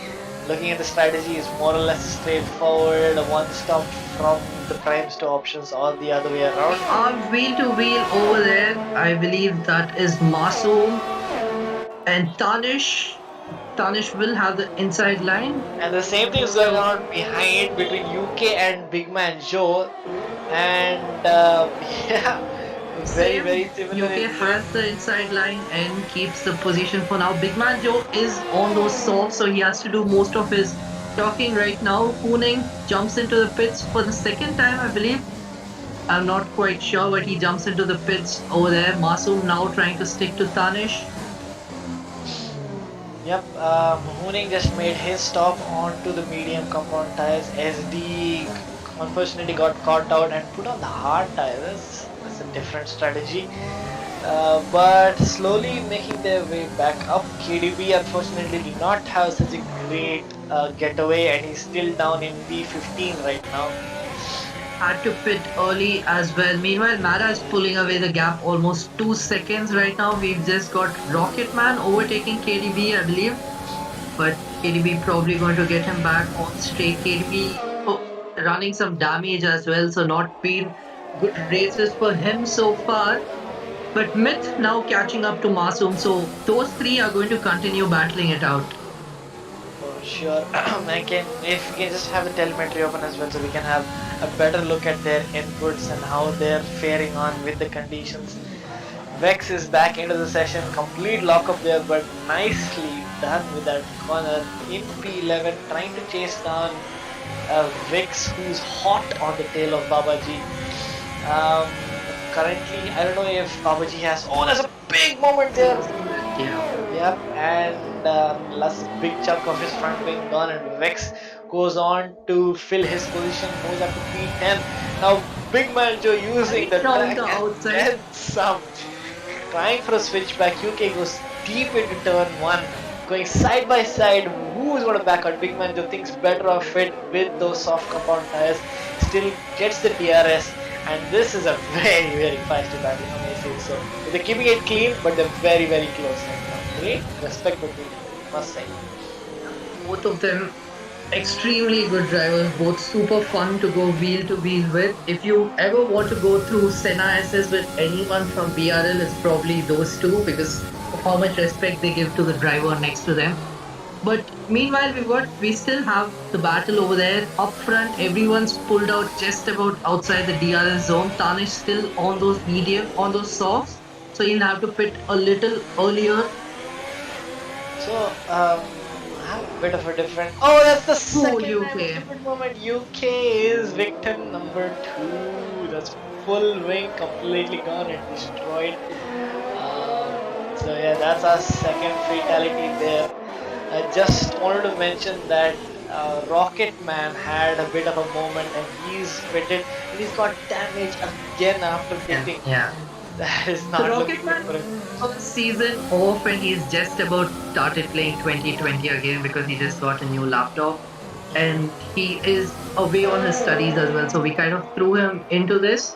Looking at the strategy is more or less straightforward, one stop from the primes to options or the other way around. Wheel to wheel over there, I believe that is Masoom and Tanish. Tanish will have the inside line. And the same thing is going on behind between UK and Big Man Joe, and yeah, very similar. UK has the inside line and keeps the position for now. Big Man Joe is on those solves, so he has to do most of his talking right now. Hooning jumps into the pits for the second time, I believe. I'm not quite sure, but he jumps into the pits over there. Masoom now trying to stick to Tanish. Yep, Hooning just made his stop onto the medium compound tires. SD unfortunately got caught out and put on the hard tires. That's a different strategy. But slowly making their way back up. KDB unfortunately did not have such a great getaway, and he's still down in P15 right now. Had to pit early as well. Meanwhile, Mara is pulling away the gap almost 2 seconds right now. We've just got Rocketman overtaking KDB, I believe. But KDB probably going to get him back on straight. KDB running some damage as well, so not been good races for him so far. But Myth now catching up to Masoom, so those 3 are going to continue battling it out. For sure. If we can just have the telemetry open as well, so we can have a better look at their inputs and how they're faring on with the conditions. Vex is back into the session, complete lockup there, but nicely done with that corner in P11, trying to chase down Vix, who's hot on the tail of Babaji. Currently, I don't know if Babaji has. Oh, there's a big moment there. Yeah. Yep, and last big chunk of his front wing gone, and Vex goes on to fill his position, moves up to P10. Now, Big Man Joe using the From track the and outside. then some. Trying for a switchback, UK goes deep into turn 1, going side by side. Who's going to back out? Big Man Joe thinks better of it with those soft compound tires, still gets the DRS, and this is a very, very feisty battle, if I may say so. They're keeping it clean, but they're very, very close right now. Great respect between them, must say. Both of them extremely good drivers, both super fun to go wheel to wheel with. If you ever want to go through Senna SS with anyone from BRL, it's probably those two because of how much respect they give to the driver next to them. But meanwhile, we still have the battle over there. Up front, everyone's pulled out just about outside the DRS zone. Tanish still on those medium, on those softs. So he'll have to pit a little earlier. So, I have a bit of a different. Oh, that's the second time UK. stupid moment. UK is victim number 2. That's full wing, completely gone and destroyed. So yeah, that's our second fatality there. I just wanted to mention that Rocket Man had a bit of a moment and he's pitted and he's got damage again after pitting. Yeah. That is not So looking good Rocketman for him. first season off and he's just about started playing 2020 again because he just got a new laptop and he is away on his studies as well. So we kind of threw him into this.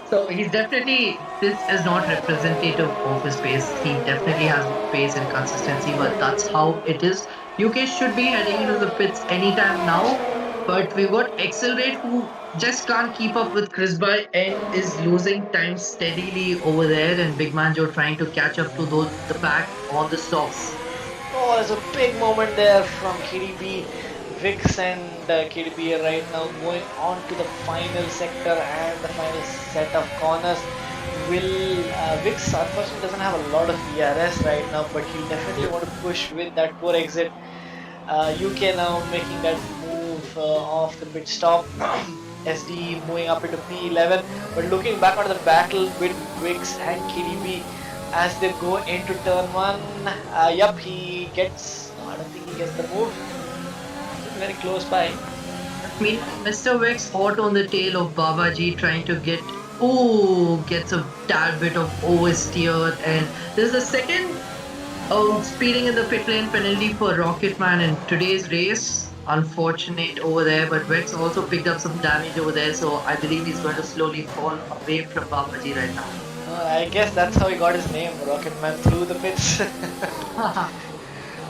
So he's definitely, this is not representative of his pace. He definitely has pace and consistency, but that's how it is. UK should be heading into the pits anytime now, but we got Accelerate who just can't keep up with Chris By and is losing time steadily over there, and Big Man Joe trying to catch up to the pack on the softs. Oh, there's a big moment there from KDB. Vix and KDB are right now going on to the final sector and the final set of corners. Will Vix unfortunately doesn't have a lot of ERS right now, but he'll definitely want to push with that poor exit. UK now making that move off the pit stop. SD moving up into P11, but looking back on the battle with Vix and KDB as they go into turn 1. Yup, he gets. I don't think he gets the move. Very close by. I mean, Mr. Vex hot on the tail of Babaji trying to get. Gets a tad bit of oversteered, and this is the second speeding in the pit lane penalty for Rocketman in today's race. Unfortunate over there, but Vex also picked up some damage over there, so I believe he's going to slowly fall away from Babaji right now. I guess that's how he got his name, Rocketman, through the pits.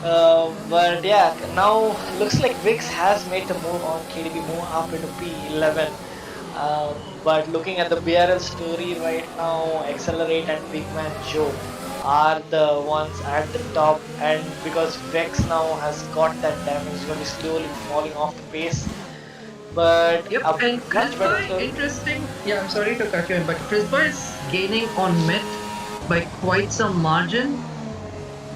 But yeah, now looks like Vix has made the move on KDB, move up into P11. But looking at the BRL story right now, Accelerate and Big Man Joe are the ones at the top, and because Vex now has got that damage, he's going to be slowly falling off the pace. But yep, and Chris Boy, interesting. Yeah, I'm sorry to cut you in, but Chris Boy is gaining on Myth by quite some margin.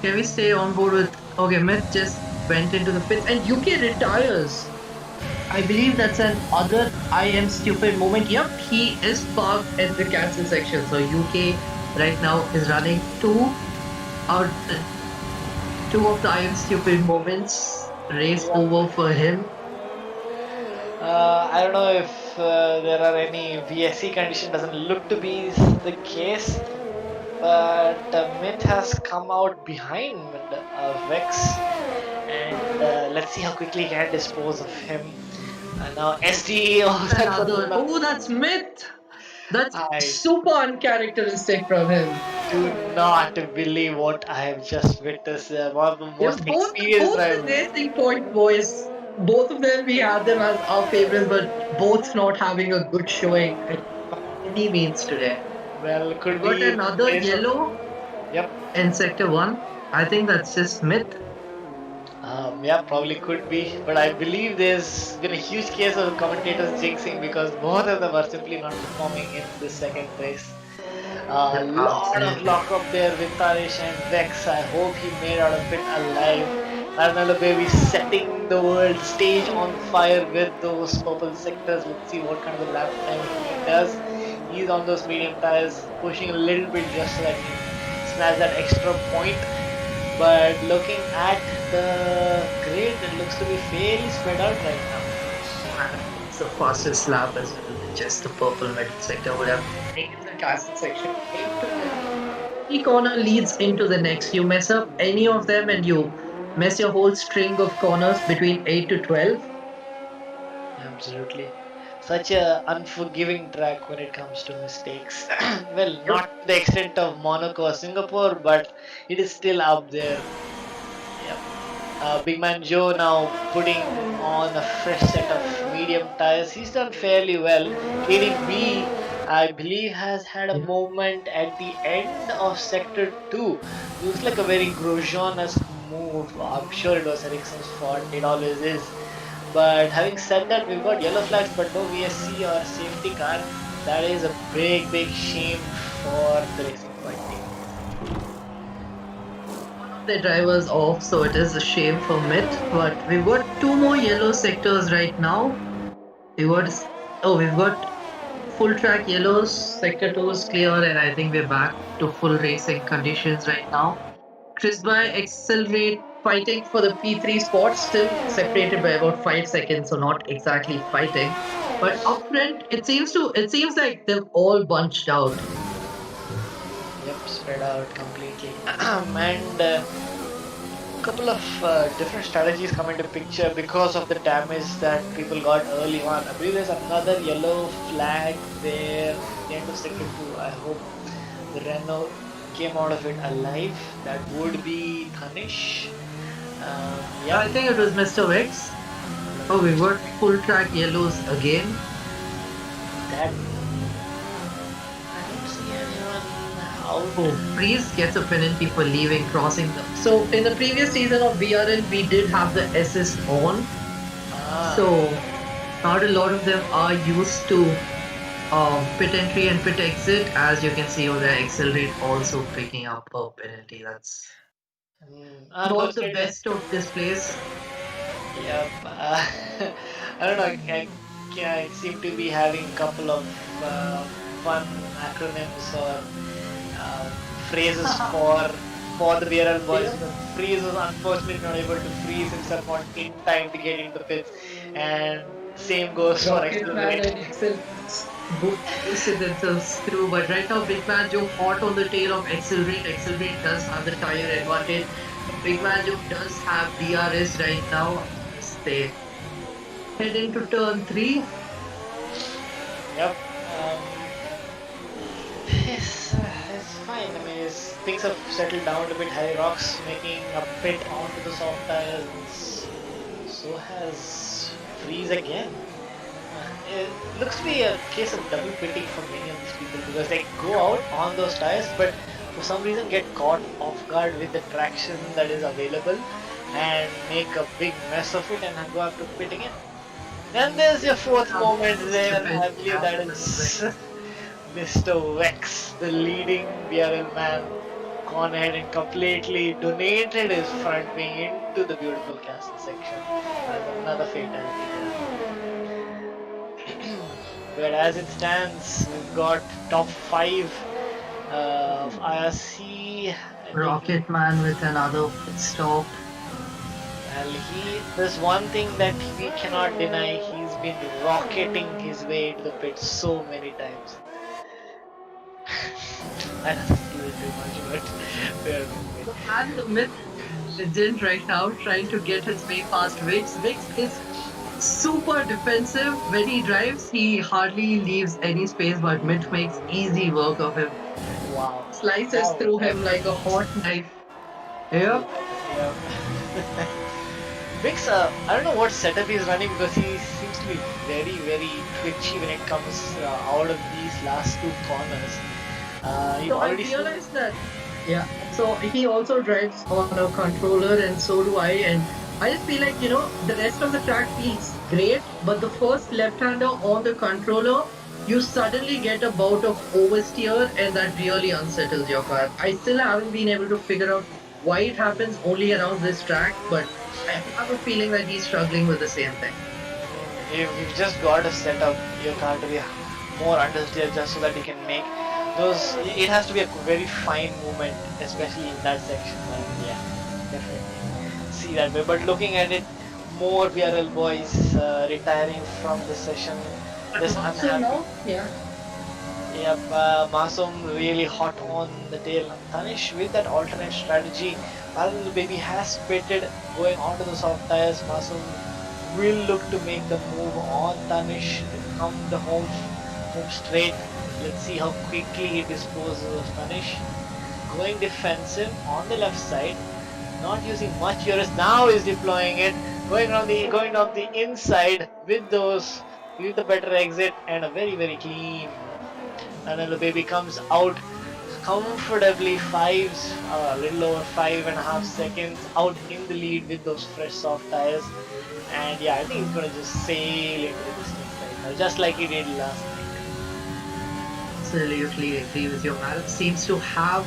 Can we stay on board with? Okay, Myth just went into the pits and UK retires. I believe that's an other I am stupid moment. Yep, he is parked at the cancel section. So UK right now is running two of the I am stupid moments. Race over for him. I don't know if there are any VSC condition. Doesn't look to be the case. But Myth has come out behind Vex, and let's see how quickly he can dispose of him. Now SD. Oh, that's Myth. That's super uncharacteristic from him. Do not believe what I have just witnessed. One of the most experienced drivers. Both the Racing Point boys, both of them, we had them as our favorites, but both not having a good showing by any means today. Well, could we got another yellow. Yep. In sector 1. I think that's just Myth. Yeah, probably could be, but I believe there's been a huge case of commentators jinxing because both of them are simply not performing in the second race. A lot of lockup there with Tarish and Vex. I hope he made out of it alive. Arnaldo Baby setting the world stage on fire with those purple sectors. Let's see what kind of a lap time he does. He's on those medium tires, pushing a little bit just so that he snatch that extra point. But looking at the grid, it looks to be fairly spread out right now. It's the fastest lap as well. just the purple middle sector would have taken the castle section into the any corner leads into the next. You mess up any of them and you mess your whole string of corners between 8 to 12. Absolutely. Such a unforgiving track when it comes to mistakes. Well, not to the extent of Monaco or Singapore, but it is still up there. Yep. Big man Joe now putting on a fresh set of medium tires. He's done fairly well. KDB, I believe, has had a moment at the end of sector 2. Looks like a very Grosjean-esque move. I'm sure it was Ericsson's fault. It always is. But having said that, we've got yellow flags but no VSC or safety car. That is a big, big shame for the Racing Point team. The drivers off, so it is a shame for Mitt. But we've got 2 more yellow sectors right now. We've got full track yellows. Sector 2 is clear, and I think we're back to full racing conditions right now. Chris by accelerate fighting for the P3 spot, still separated by about 5 seconds, so not exactly fighting. But up front, it seems like they've all bunched out. Yep, spread out completely. And a couple of different strategies come into picture because of the damage that people got early on. I believe there's another yellow flag there at the end of sector 2. I hope the Renault came out of it alive. That would be Thanish. Yeah, I think it was Mr. Vex. Oh, we've got full track yellows again. That I don't see anyone out. Oh, Freeze gets a penalty for leaving, crossing them. So in the previous season of BRL, we did have the assist on. So not a lot of them are used to pit entry and pit exit. As you can see over there, Accelerate also picking up a penalty. That's not the best of displays. Yep. I don't know. I seem to be having a couple of fun acronyms or phrases for the BRL boys. Freeze was unfortunately not able to freeze himself on in time to get into the pits, and same goes for Accelerate. Both boosted themselves through, but right now Big Man Joe hot on the tail of Accelerate. Accelerate does have the tire advantage. Big Man Joe does have DRS right now. They head into turn 3. Yep. It's fine. I mean, things have settled down a bit. Harry Rocks making a pit onto the soft tires, and so has Freeze again. It looks to be a case of double pitting for many of these people because they go out on those tires, but for some reason get caught off guard with the traction that is available and make a big mess of it and go up to pit again. Then there's your fourth moment there. I believe that is Mr. Vex, the leading BRL man, gone ahead and completely donated his front wing into the beautiful castle section. That's another fatality there. But as it stands, we've got top 5 of IRC. Rocket Man with another pit stop. Well, there's one thing that we cannot deny, he's been rocketing his way into the pit so many times. I don't do it too much, but And the Myth legend right now trying to get his way past Vix. Vix is super defensive. When he drives, he hardly leaves any space, but Myth makes easy work of him. wow. Slices through him like a hot knife. Yep. Vix, I don't know what setup he's running because he seems to be very, very twitchy when it comes out of these last 2 corners. So I realized that. Yeah. So he also drives on a controller, and so do I. And I just feel like, the rest of the track feels great, but the first left-hander on the controller, you suddenly get a bout of oversteer, and that really unsettles your car. I still haven't been able to figure out why it happens only around this track, but I have a feeling that he's struggling with the same thing. You've just got to set up your car to be more understeer just so that you can make those. It has to be a very fine movement, especially in that section. And yeah, definitely see that way. But looking at it, more BRL boys retiring from the session. just So unhappy. now, yeah. Yep, Masum really hot on the tail. Tanish with that alternate strategy. Parallel Baby has pitted going onto the soft tires. Masum will look to make the move on Tanish to come the home straight. Let's see how quickly he disposes of Tanish. Going defensive on the left side, not using much Urus. Now is deploying it, going down the inside with those with the better exit and a very clean. And then the baby comes out comfortably a little over 5.5 seconds out in the lead with those fresh soft tires. And yeah, I think he's gonna just sail into the distance right now, just like he did last night. Absolutely agree with you. Marat seems to have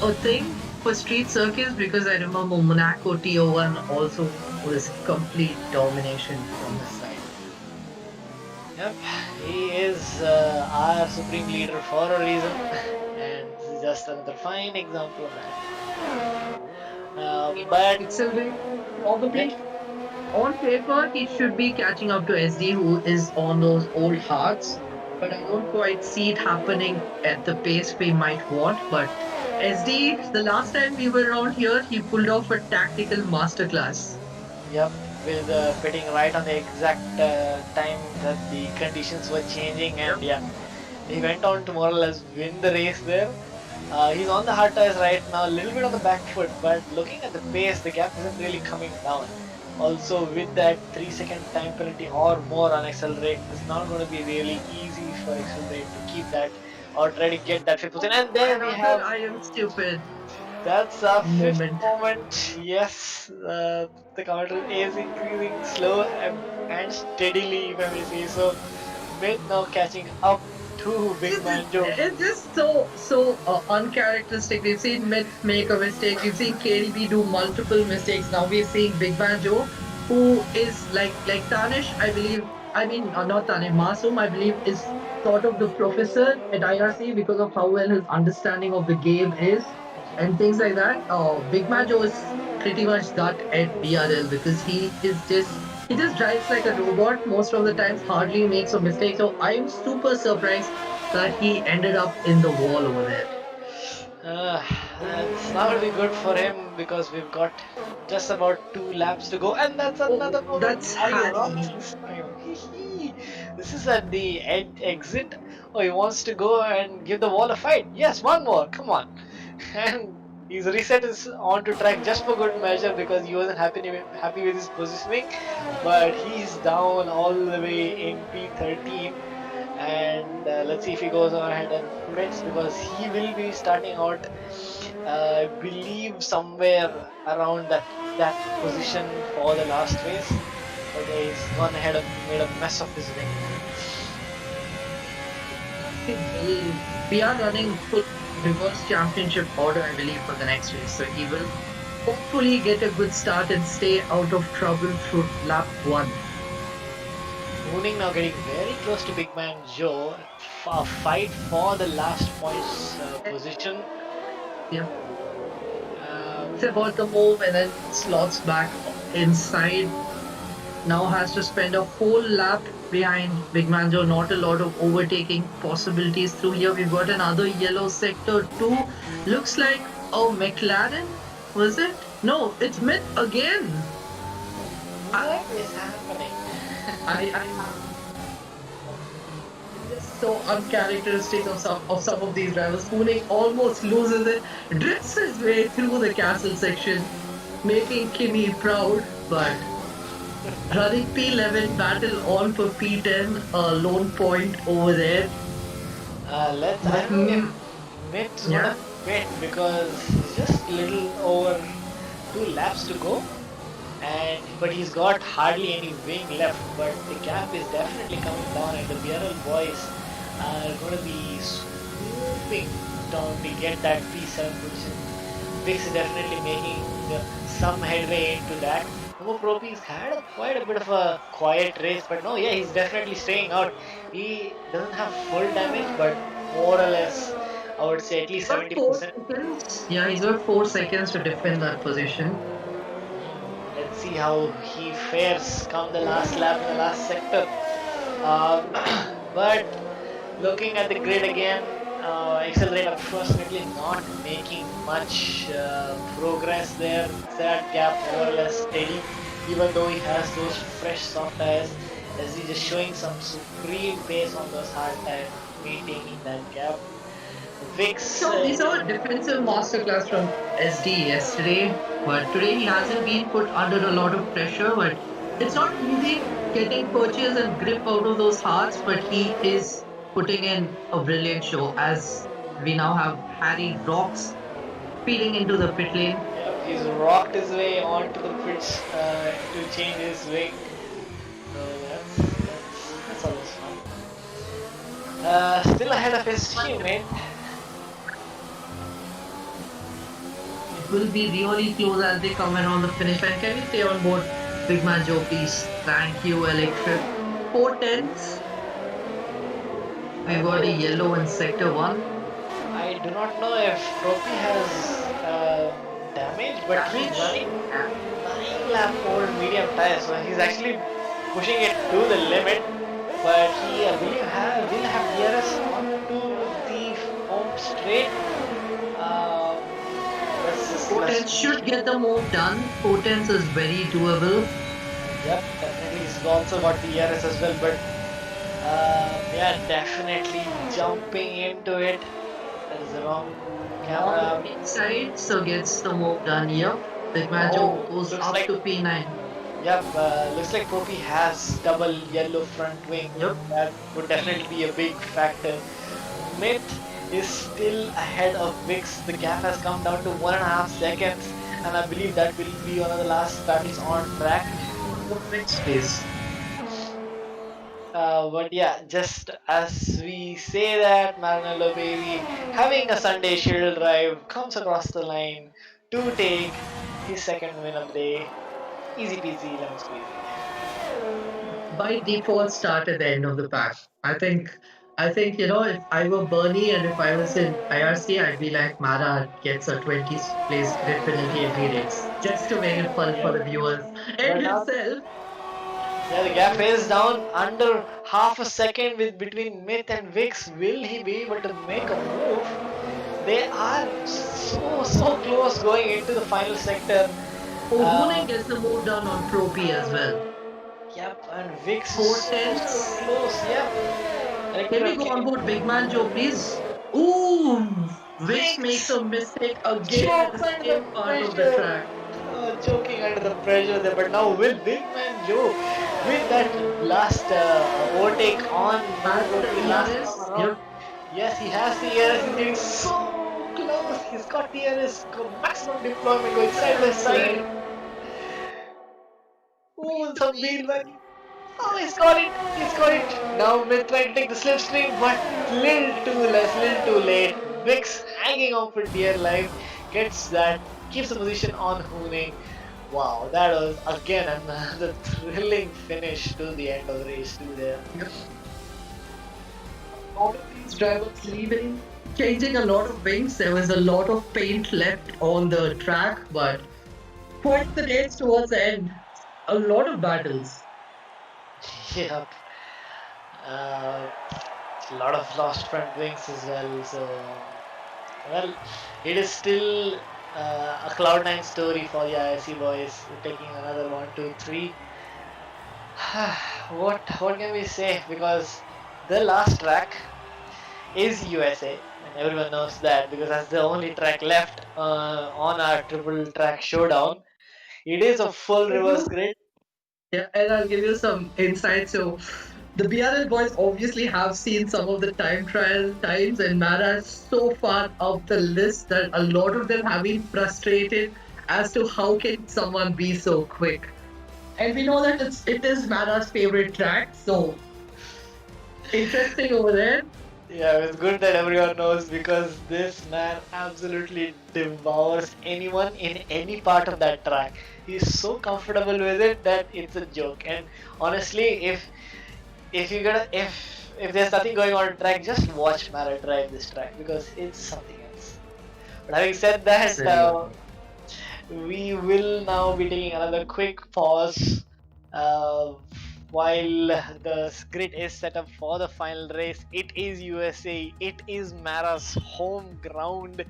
a thing for street circuits because I remember Monaco TO1 also was complete domination from his side. Yep, he is our supreme leader for a reason, and this is just another fine example of that. But Excellent. yep, Probably on paper, he should be catching up to SD, who is on those old hearts. But I don't quite see it happening at the pace we might want. But SD, the last time we were around here, he pulled off a tactical masterclass. yep, with pitting right on the exact time that the conditions were changing, and yeah, he went on to more or less win the race there. He's on the hard tires right now, a little bit on the back foot, but looking at the pace, the gap isn't really coming down. Also, with that 3 second time penalty or more on Accelerate, it's not going to be really easy for Accelerate to keep that or try to get that fifth position. And there we Another have I am stupid that's our fifth moment. moment. Yes, the counter is increasing slow and steadily, if I may say so. Myth now catching up to Big Man Joe. It's just so uncharacteristic. We've seen Myth make a mistake. We've seen KDB do multiple mistakes. Now we're seeing Big Man Joe, who is like Tanish. I believe. I mean, not Tanish. Masum, I believe, is sort of the professor at IRC because of how well his understanding of the game is and things like that. Big Man Joe is pretty much that at BRL because he just drives like a robot most of the times, hardly makes a mistake. So I'm super surprised that he ended up in the wall over there. Uh, it's not going to be good for him because we've got just about 2 laps to go, and that's Oh, another moment. that's Ironic Harry. this time. This is at the exit. Oh, he wants to go and give the wall a fight. Yes, one more. Come on. And he's reset his onto track just for good measure because he wasn't happy with his positioning. But he's down all the way in P13, and let's see if he goes on ahead and pits because he will be starting out, I believe, somewhere around that position for the last race. But yeah, he's gone ahead and made a mess of his wing. We are running full reverse championship order, I believe, for the next race. So he will hopefully get a good start and stay out of trouble through lap one. Mooning now getting very close to Big Man Joe. A fight for the last points position. Yeah. It's Um, about the move and then slots back inside. Now has to spend a whole lap behind Big Manjo. Not a lot of overtaking possibilities through here. We've got another yellow sector too. Looks like McLaren. Was it? No, it's Myth again. what is happening? I so uncharacteristic of some of these drivers. Pune almost loses it, drifts his way through the castle section, making Kimi proud, but running P11 battle on for P10, a lone point over there. I don't know if Mitt's Yeah. gonna quit because it's just a little over 2 laps to go, and but he's got hardly any wing left. But the gap is definitely coming down, and the BRL boys are going to be swooping down to get that P7 position. Vix is definitely making some headway into that. Homo Propi's had quite a bit of a quiet race, but no, yeah, he's definitely staying out. He doesn't have full damage, but more or less, I would say at least Got 70%. 4 seconds. Yeah, he's got 4 seconds to defend that position. Let's see how he fares come the last lap in the last sector. Um, But looking at the grid again, accelerate unfortunately not making much progress there. That gap more or less steady, even though he has those fresh soft tires. As he's just showing some supreme pace on those hard tires, maintaining that gap. Vix, So we saw a defensive masterclass from SD yesterday, but today he hasn't been put under a lot of pressure. But it's not easy getting purchase and grip out of those hearts, but he is putting in a brilliant show as we now have Harry Rocks feeding into the pit lane. yep, he's rocked his way onto the pitch to change his wing. So that's always fun. Still ahead of his teammate. It will be really close as they come around the finish line. Can we stay on board, Big Man Joe, please? Thank you, Electric. 4 tenths. We got a yellow in sector 1. I do not know if Propi has damage, but he's running 9-lap old medium tires, so he's actually pushing it to the limit. But he, I believe, will have DRS onto the home straight. Potence should get the move done. Potence is very doable. Yep, definitely. He's also got DRS as well, but yeah, definitely jumping into it. That is the wrong camera. Inside, so gets the move done. Yep. Big Man Joe goes up like, to P9. Yep, looks like Propi has double yellow front wing. Yep. That would definitely be a big factor. Myth is still ahead of Vix. The gap has come down to 1.5 seconds, and I believe that will be one of the last battles on track. Next phase. But yeah, just as we say that, Maranello baby having a Sunday shield drive comes across the line to take his second win of the day. Easy peasy, lemon squeezy. By default, start at the end of the pack. I think if I were Bernie and if I was in IRC, I'd be like Mara gets a 20th place grid penalty every race just to make it fun for the viewers and himself. Yeah, the gap is down under half a second between Myth and Vix. Will he be able to make a move? They are so close going into the final sector. Ohune gets the move done on Propi as well. Yep, and Vix 4 is tenths. so close. Yep. Can we go on board Big Man Joe, please? Ooh! Vix makes a mistake again at the same part of the track. Choking under the pressure there, but now will Big Man Joe with that last overtake on Yep. Yes, he has the ERS. He's getting so close. He's got the ERS maximum deployment going side by side. Oh, some wheel back. Oh, he's got it. He's got it. Now we're trying to take the slipstream, but little too late. Vix hanging on for dear life gets that, keeps the position on Hooning. Wow, that was again another thrilling finish to the end of the race too there. All of these drivers leaving, changing a lot of wings. There was a lot of paint left on the track, but quite the race towards the end. A lot of battles. Yep. A lot of lost front wings as well. So, well, it is still a Cloud9 story for the IRC boys. We're taking another 1, 2, 3. What can we say? Because the last track is USA, and everyone knows that because that's the only track left on our triple track showdown. It is a full reverse grid. Yeah, and I'll give you some insight. So, the BRL boys obviously have seen some of the time trial times, and Mara is so far up the list that a lot of them have been frustrated as to how can someone be so quick. And we know that it is Mara's favorite track, so interesting over there. Yeah, it's good that everyone knows because this man absolutely devours anyone in any part of that track. He's so comfortable with it that it's a joke. And honestly, if there's nothing going on track, just watch Mara drive this track because it's something else. But having said that, we will now be taking another quick pause. while the grid is set up for the final race. It is USA, it is Mara's home ground,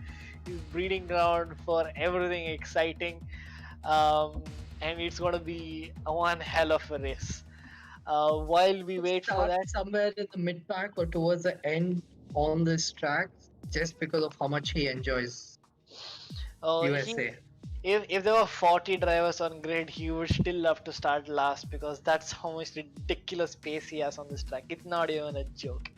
his breeding ground for everything exciting, um, and it's going to be one hell of a race. While we wait for Start that, somewhere in the mid pack or towards the end on this track, just because of how much he enjoys he USA. if there were 40 drivers on grid, he would still love to start last because that's how much ridiculous pace he has on this track. It's not even a joke.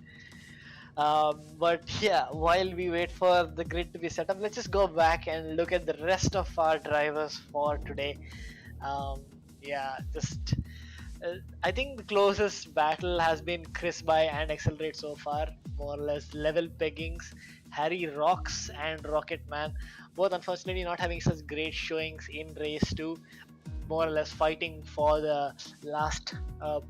But yeah, while we wait for the grid to be set up, let's just go back and look at the rest of our drivers for today. Um, yeah, just I think the closest battle has been Chris By and Accelerate so far, more or less level peggings. Harry Rocks and Rocket Man, both unfortunately not having such great showings in race 2, more or less fighting for the last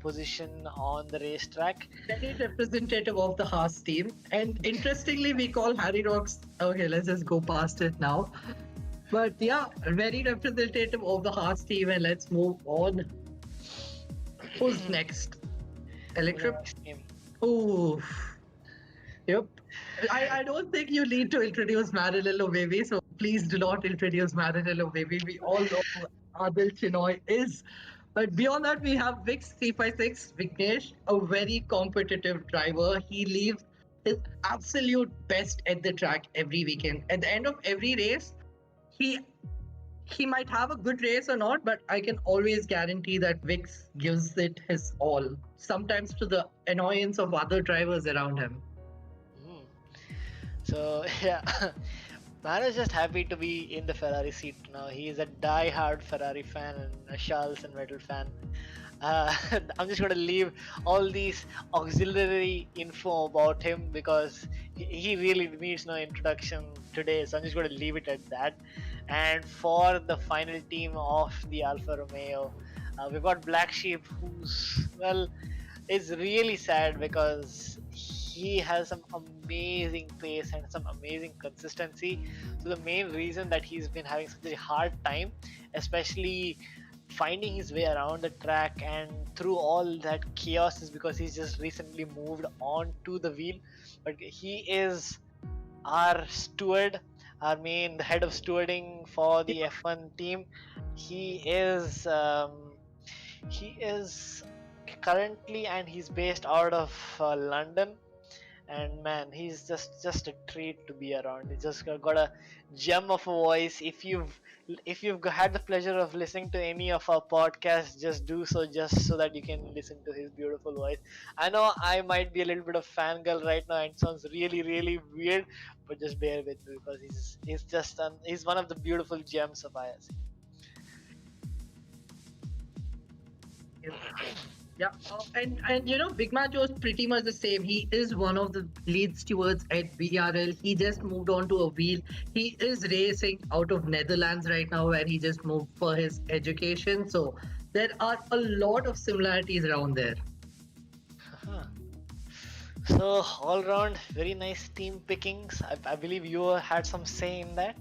position on the racetrack. Very representative of the Haas team. And interestingly, we call Harry Rocks. Okay, let's just go past it now. But yeah, very representative of the Haas team. And let's move on. Who's next? Electric? Oh, yep. I don't think you need to introduce Marilillo Baby, so please do not introduce Marilillo Baby. We all know who Adil Chinoy is. But beyond that, we have Vix 356, Vignesh, a very competitive driver. He leaves his absolute best at the track every weekend. At the end of every race, he he might have a good race or not, but I can always guarantee that Vix gives it his all, sometimes to the annoyance of other drivers around him. So yeah, man is just happy to be in the Ferrari seat now. He is a die-hard Ferrari fan and a Charles and Vettel fan. I'm just going to leave all these auxiliary info about him because he really needs no introduction today. So I'm just going to leave it at that. And for the final team of the Alfa Romeo, we've got Black Sheep, who's, well, is really sad because he has some amazing pace and some amazing consistency. So the main reason that he's been having such a hard time, especially finding his way around the track and through all that chaos, is because he's just recently moved on to the wheel. But he is our steward, our main head of stewarding for the F1 team. He is currently, and he's based out of London. And man, he's just a treat to be around. He's just got a gem of a voice. If you've had the pleasure of listening to any of our podcasts, just do so, just so that you can listen to his beautiful voice. I know I might be a little bit of fangirl right now and sounds really really weird, but just bear with me because he's one of the beautiful gems of IRC. Yeah, and you know, Big Man Joe is pretty much the same. He is one of the lead stewards at BRL. He just moved on to a wheel. He is racing out of Netherlands right now, where he just moved for his education. So there are a lot of similarities around there. Uh-huh. So all round, very nice team pickings. I believe you had some say in that.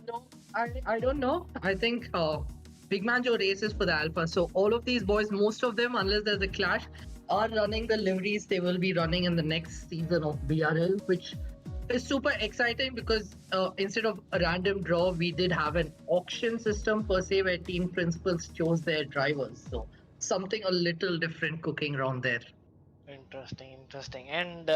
No, I don't know. I think Big Man Joe races for the Alpha. So all of these boys, most of them, unless there's a clash, are running the liveries they will be running in the next season of BRL, which is super exciting because instead of a random draw, we did have an auction system per se where team principals chose their drivers. So something a little different cooking around there. Interesting. And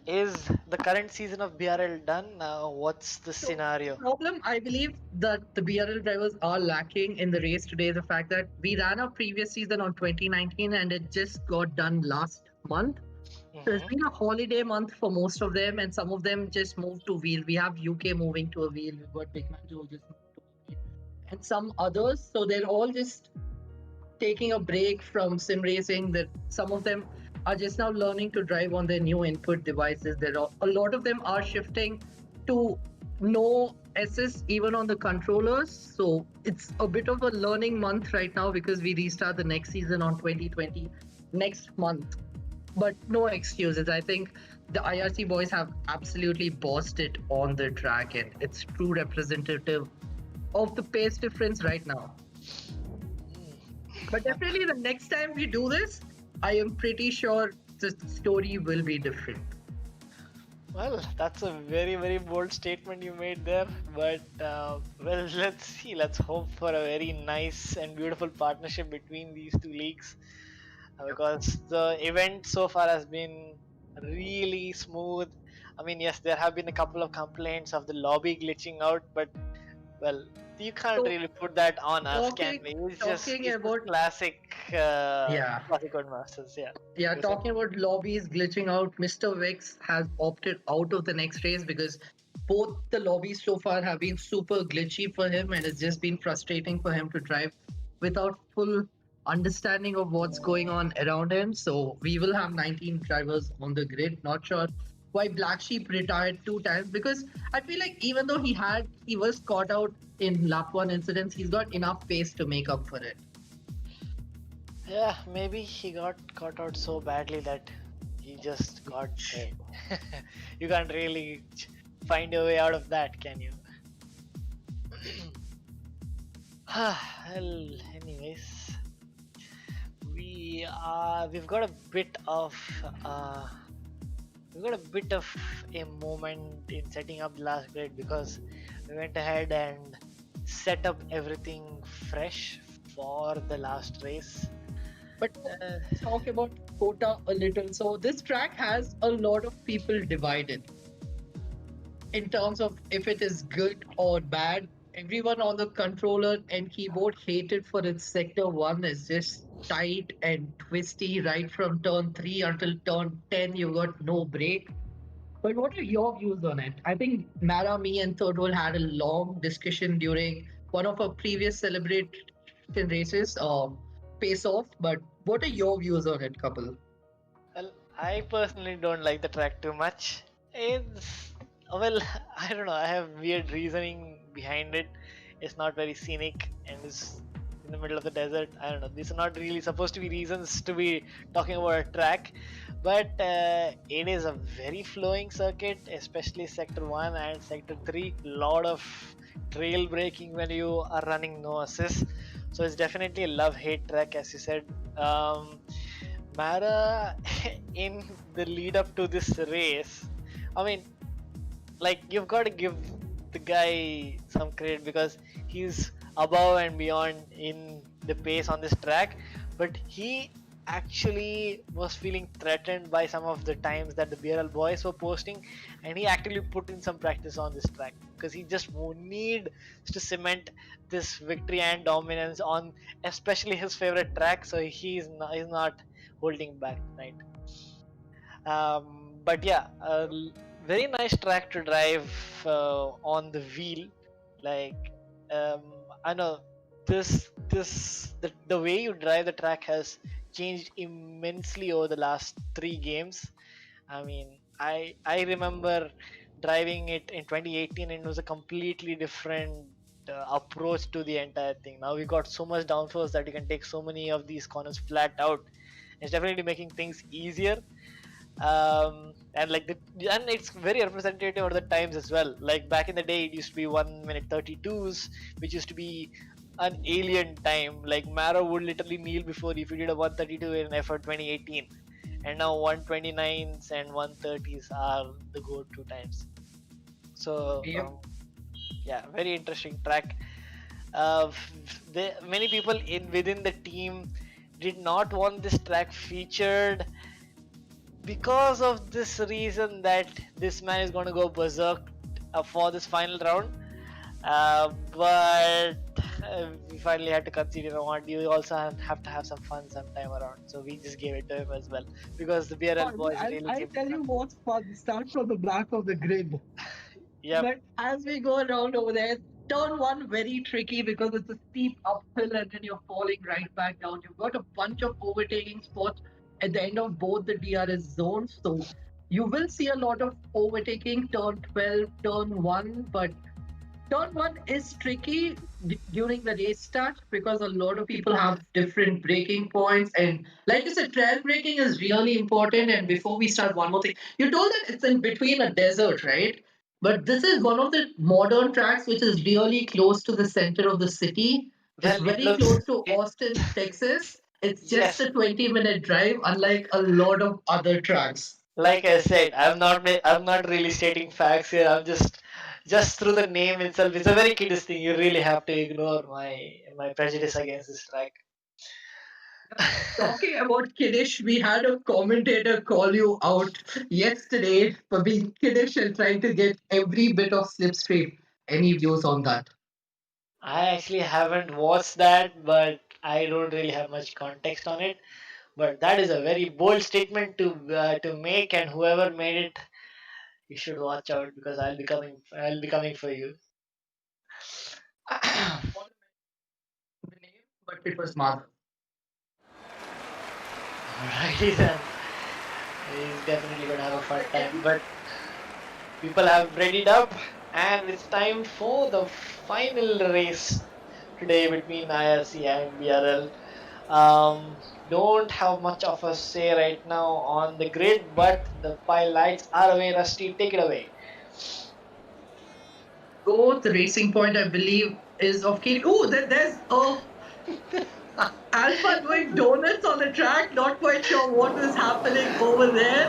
is the current season of BRL done? What's the So scenario? the problem, I believe, that the BRL drivers are lacking in the race today is the fact that we ran our previous season on 2019 and it just got done last month. So it's been a holiday month for most of them, and some of them just moved to wheel. We have UK moving to a wheel. We've got Big Man Joe just moved to a wheel, and some others. So they're all just taking a break from sim racing. That some of them are just now learning to drive on their new input devices. There are a lot of them are shifting to no assist even on the controllers. So it's a bit of a learning month right now because we restart the next season on 2020 next month. But no excuses. I think the IRC boys have absolutely bossed it on the track, and it's true representative of the pace difference right now. But definitely the next time we do this, I am pretty sure the story will be different. Well, that's a very, very bold statement you made there. But, well, let's see. Let's hope for a very nice and beautiful partnership between these two leagues, Yep. because the event so far has been really smooth. I mean, yes, there have been a couple of complaints of the lobby glitching out, but well, you can't So really put that on us, can talking we? talking It's just about yeah. classic Codemasters. Yeah, Yeah, you said. talking about lobbies glitching out, Mr. Vix has opted out of the next race because both the lobbies so far have been super glitchy for him, and it's just been frustrating for him to drive without full understanding of what's going on around him. So we will have 19 drivers on the grid. Not sure why Black Sheep retired 2 times, because I feel like even though he was caught out in lap one incidents, he's got enough pace to make up for it. Yeah, maybe he got caught out so badly that he just got dead. You can't really find a way out of that, can you? Well, anyways, we've got a bit of uh, we've got a bit of a moment in setting up the last grid, because we went ahead and set up everything fresh for the last race. But Uh, let's talk about quota a little. So this track has a lot of people divided in terms of if it is good or bad. Everyone on the controller and keyboard hated for its sector one is just tight and twisty right from turn 3 until turn 10. You got no break. But what are your views on it? I think Mara, me, and Thirdwall had a long discussion during one of our previous celebration races, Pace Off. But what are your views on it, couple? Well, I personally don't like the track too much. It's, well, I don't know. I have weird reasoning behind it. It's not very scenic and it's in the middle of the desert. I don't know. These are not really supposed to be reasons to be talking about a track, but it is a very flowing circuit, especially Sector 1 and Sector 3. Lot of trail braking when you are running no assist. So it's definitely a love hate track, as you said. Mara, in the lead up to this race, I mean, like, you've got to give the guy some credit because he's above and beyond in the pace on this track, but he actually was feeling threatened by some of the times that the BRL boys were posting, and he actually put in some practice on this track because he just need to cement this victory and dominance on especially his favorite track, so he's not holding back, right? But yeah, very nice track to drive on the wheel. Like, um, I know the way you drive the track has changed immensely over the last 3 games. I mean, I remember driving it in 2018 and it was a completely different approach to the entire thing. Now we got so much downforce that you can take so many of these corners flat out. It's definitely making things easier, and like and it's very representative of the times as well. Like back in the day, it used to be 1 minute 32s, which used to be an alien time. Like Mara would literally kneel before if you did a 132 in effort 2018, and now 129s and 130s are the go-to times. So Yep. yeah, very interesting track. Many people in within the team did not want this track featured because of this reason that this man is going to go berserk for this final round. But we finally had to concede, you also have to have some fun sometime around. So we just gave it to him as well because the BRL boys really I'll came to tell you front. what's fun. Start from the back of the grid. Yep. But as we go around over there, turn one very tricky because it's a steep uphill and then you're falling right back down. You've got a bunch of overtaking spots at the end of both the DRS zones. So you will see a lot of overtaking, turn 12, turn one, but turn one is tricky during the race start because a lot of people have different braking points. And like you said, trail braking is really important. And before we start, one more thing. You told that it's in between a desert, right? But this is one of the modern tracks which is really close to the center of the city. It's Well, it very looks. close to Austin, Texas. It's just Yes, a 20-minute drive, unlike a lot of other tracks. like I said, I'm not really stating facts here. I'm just through the name itself. It's a very kiddish thing. You really have to ignore my prejudice against this track. Talking about kiddish, we had a commentator call you out yesterday for being kiddish and trying to get every bit of slipstream. Any views on that? I actually haven't watched that, but I don't really have much context on it. But that is a very bold statement to make, and whoever made it, you should watch out because I'll be coming for you. The name, but it was Madhav. Alrighty then, he's definitely gonna have a fun time. But people have readied up, and it's time for the final race today between IRC and BRL. Don't have much of a say right now on the grid, but the pile lights are away. Rusty, take it away. Both racing point, I believe, is of Katie. Oh, there's Alpha doing donuts on the track. Not quite sure what was happening over there.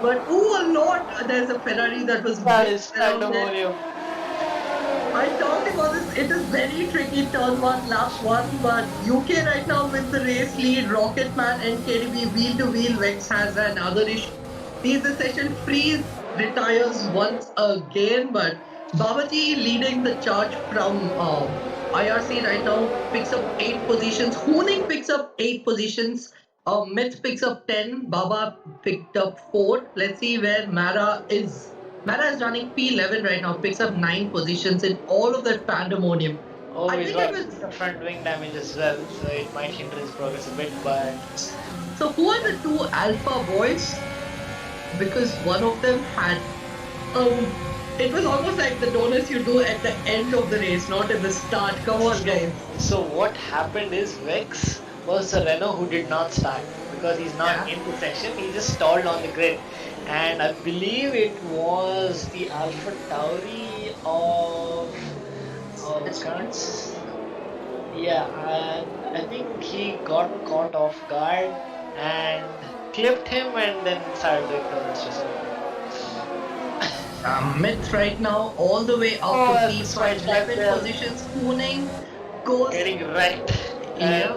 But oh, a lot. There's a Ferrari that was That whipped is around there. pandemonium. I talked about this. It is very tricky turn one, lap one, but UK right now with the race lead. Rocketman and KDB wheel to wheel. Vex has another issue. Sees the session freeze, retires once again, but Babaji leading the charge from IRC right now picks up 8 positions. Hooning picks up 8 positions. Myth picks up 10. Baba picked up 4. Let's see where Mara is. Mara is running P11 right now, picks up 9 positions in all of that pandemonium. Oh, I he's think it got was. the front wing damage as well, so it might hinder his progress a bit. But So, who are the two alpha boys? Because one of them had. It was almost like the donuts you do at the end of the race, not at the start. Come on, guys. so what happened is Vex was a Renault who did not start because he's not Yeah. in the section. He just stalled on the grid, and I believe it was the Alpha Tauri of Kurtz. Yeah, and I think he got caught off guard and clipped him, and then started doing donuts just Myth right now, all the way up Oh, to that's P5, right 11 there. positions. Hooning goes. Getting wrecked. Yeah.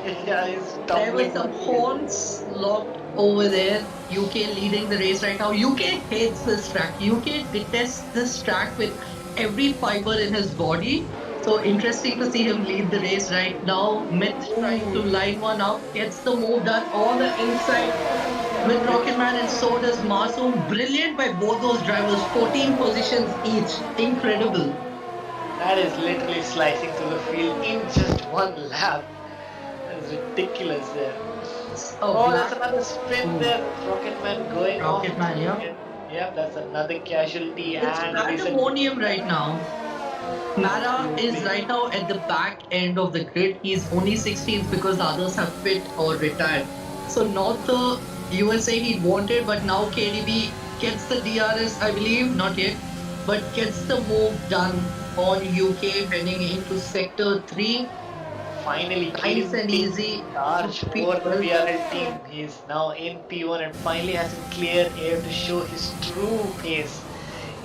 Yeah, he's There were tumbling some down the hill. horns locked over there. UK leading the race right now. UK hates this track. UK detests this track with every fiber in his body. So interesting to see him lead the race right now. Myth trying to line one up, gets the move done on the inside with Rocketman, and so does Masoom. Brilliant by both those drivers. 14 positions each. Incredible. That is literally slicing through the field in just one lap. That is ridiculous there. Oh, Black. that's another spin Ooh. there. Rocketman going off. Rocketman, yeah. Yep, that's another casualty. It's And pandemonium right now. Mara is right now at the back end of the grid. He's only 16th because the others have quit or retired. So not the USA he wanted, but now KDB gets the DRS, I believe, not yet, but gets the move done on UK heading into sector 3. finally Nice and easy. charge over the BRL team. He's now in P1 and finally has a clear air to show his true pace.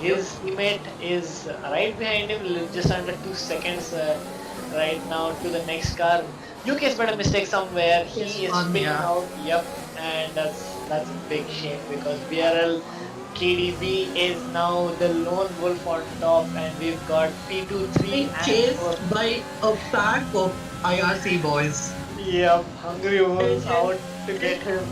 His teammate is right behind him, just under 2 seconds right now to the next car. UK's made a mistake somewhere. He is spinning out. Yep, and that's a big shame because BRL KDB is now the lone wolf on top, and we've got P2, 3, and chased 4. by a pack of IRC boys. Yep, Hungry was out to get him.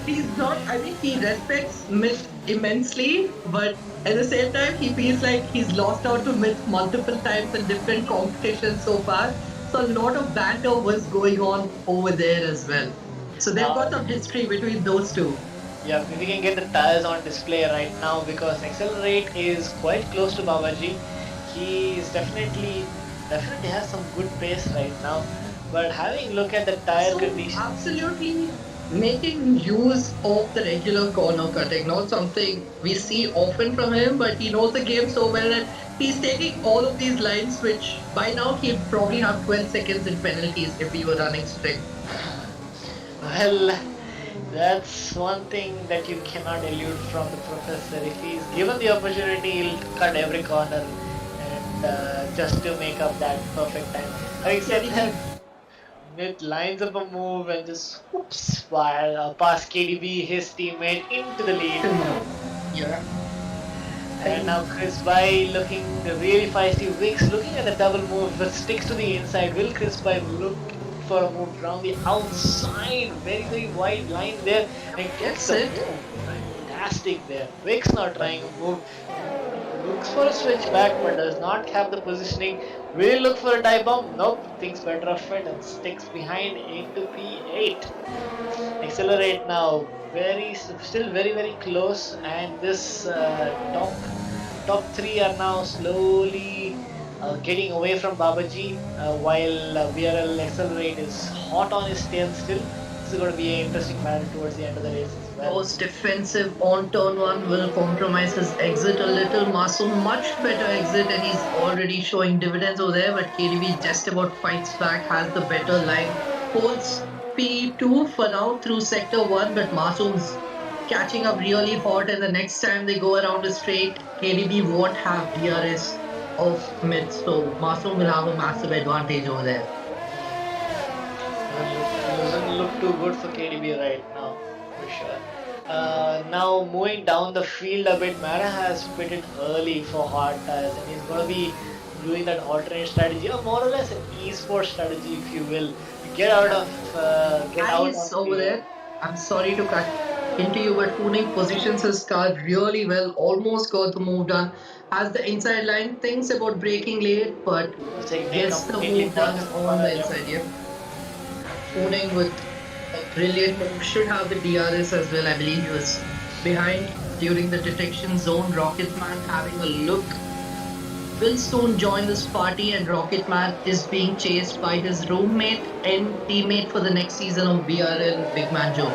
He's not, I think he respects Myth immensely, but at the same time, he feels like he's lost out to Myth multiple times in different competitions so far. So a lot of banter was going on over there as well. So they've got some history between those two. Yeah, we can get the tires on display right now because Accelerate is quite close to Babaji. He is definitely has some good pace right now. But having a look at the tire condition. Absolutely making use of the regular corner cutting, not something we see often from him, but he knows the game so well that he's taking all of these lines, which by now he'd probably have 12 seconds in penalties if he were running strict. Well, that's one thing that you cannot elude from the professor. If he's given the opportunity, he'll cut every corner and just to make up that perfect time. Having said that, Mid lines up a move and just whoops, while past KDB, his teammate, into the lead. Yeah. And now Chris By looking really feisty. Wicks looking at the double move, but sticks to the inside. Will Chris By look for a move around the outside? Very, very wide line there. And gets the move. Fantastic there. Wicks not trying a move. Looks for a switch back, but does not have the positioning. Will he look for a dive bomb? Nope. Thinks better of it and sticks behind into P8. Accelerate now. Still very, very close, and this top three are now slowly getting away from Babaji, while VRL Accelerate is hot on his tail still. This is going to be an interesting battle towards the end of the race as well. Most defensive on turn one will compromise his exit a little. Masoom much better exit, and he's already showing dividends over there, but KDB just about fights back, has the better line. Holds P2 for now through sector 1, but Masoom's catching up really hot, and the next time they go around the straight, KDB won't have DRS of mid, so Masoom will have a massive advantage over there. Doesn't look too good for KDB right now, for sure. Now moving down the field a bit, Mara has pitted early for hard tires, and he's going to be doing that alternate strategy, or more or less an esports strategy, if you will. Get out of over there. I'm sorry to cut into you, but Pune positions his car really well. Almost got the move done. Has the inside line, thinks about braking late, but gets the move done on the inside. Yep. Pune with a brilliant move, should have the DRS as well. I believe he was behind during the detection zone. Rocketman having a look. Will soon join this party, and Rocketman is being chased by his roommate and teammate for the next season of BRL, Big Man Joe.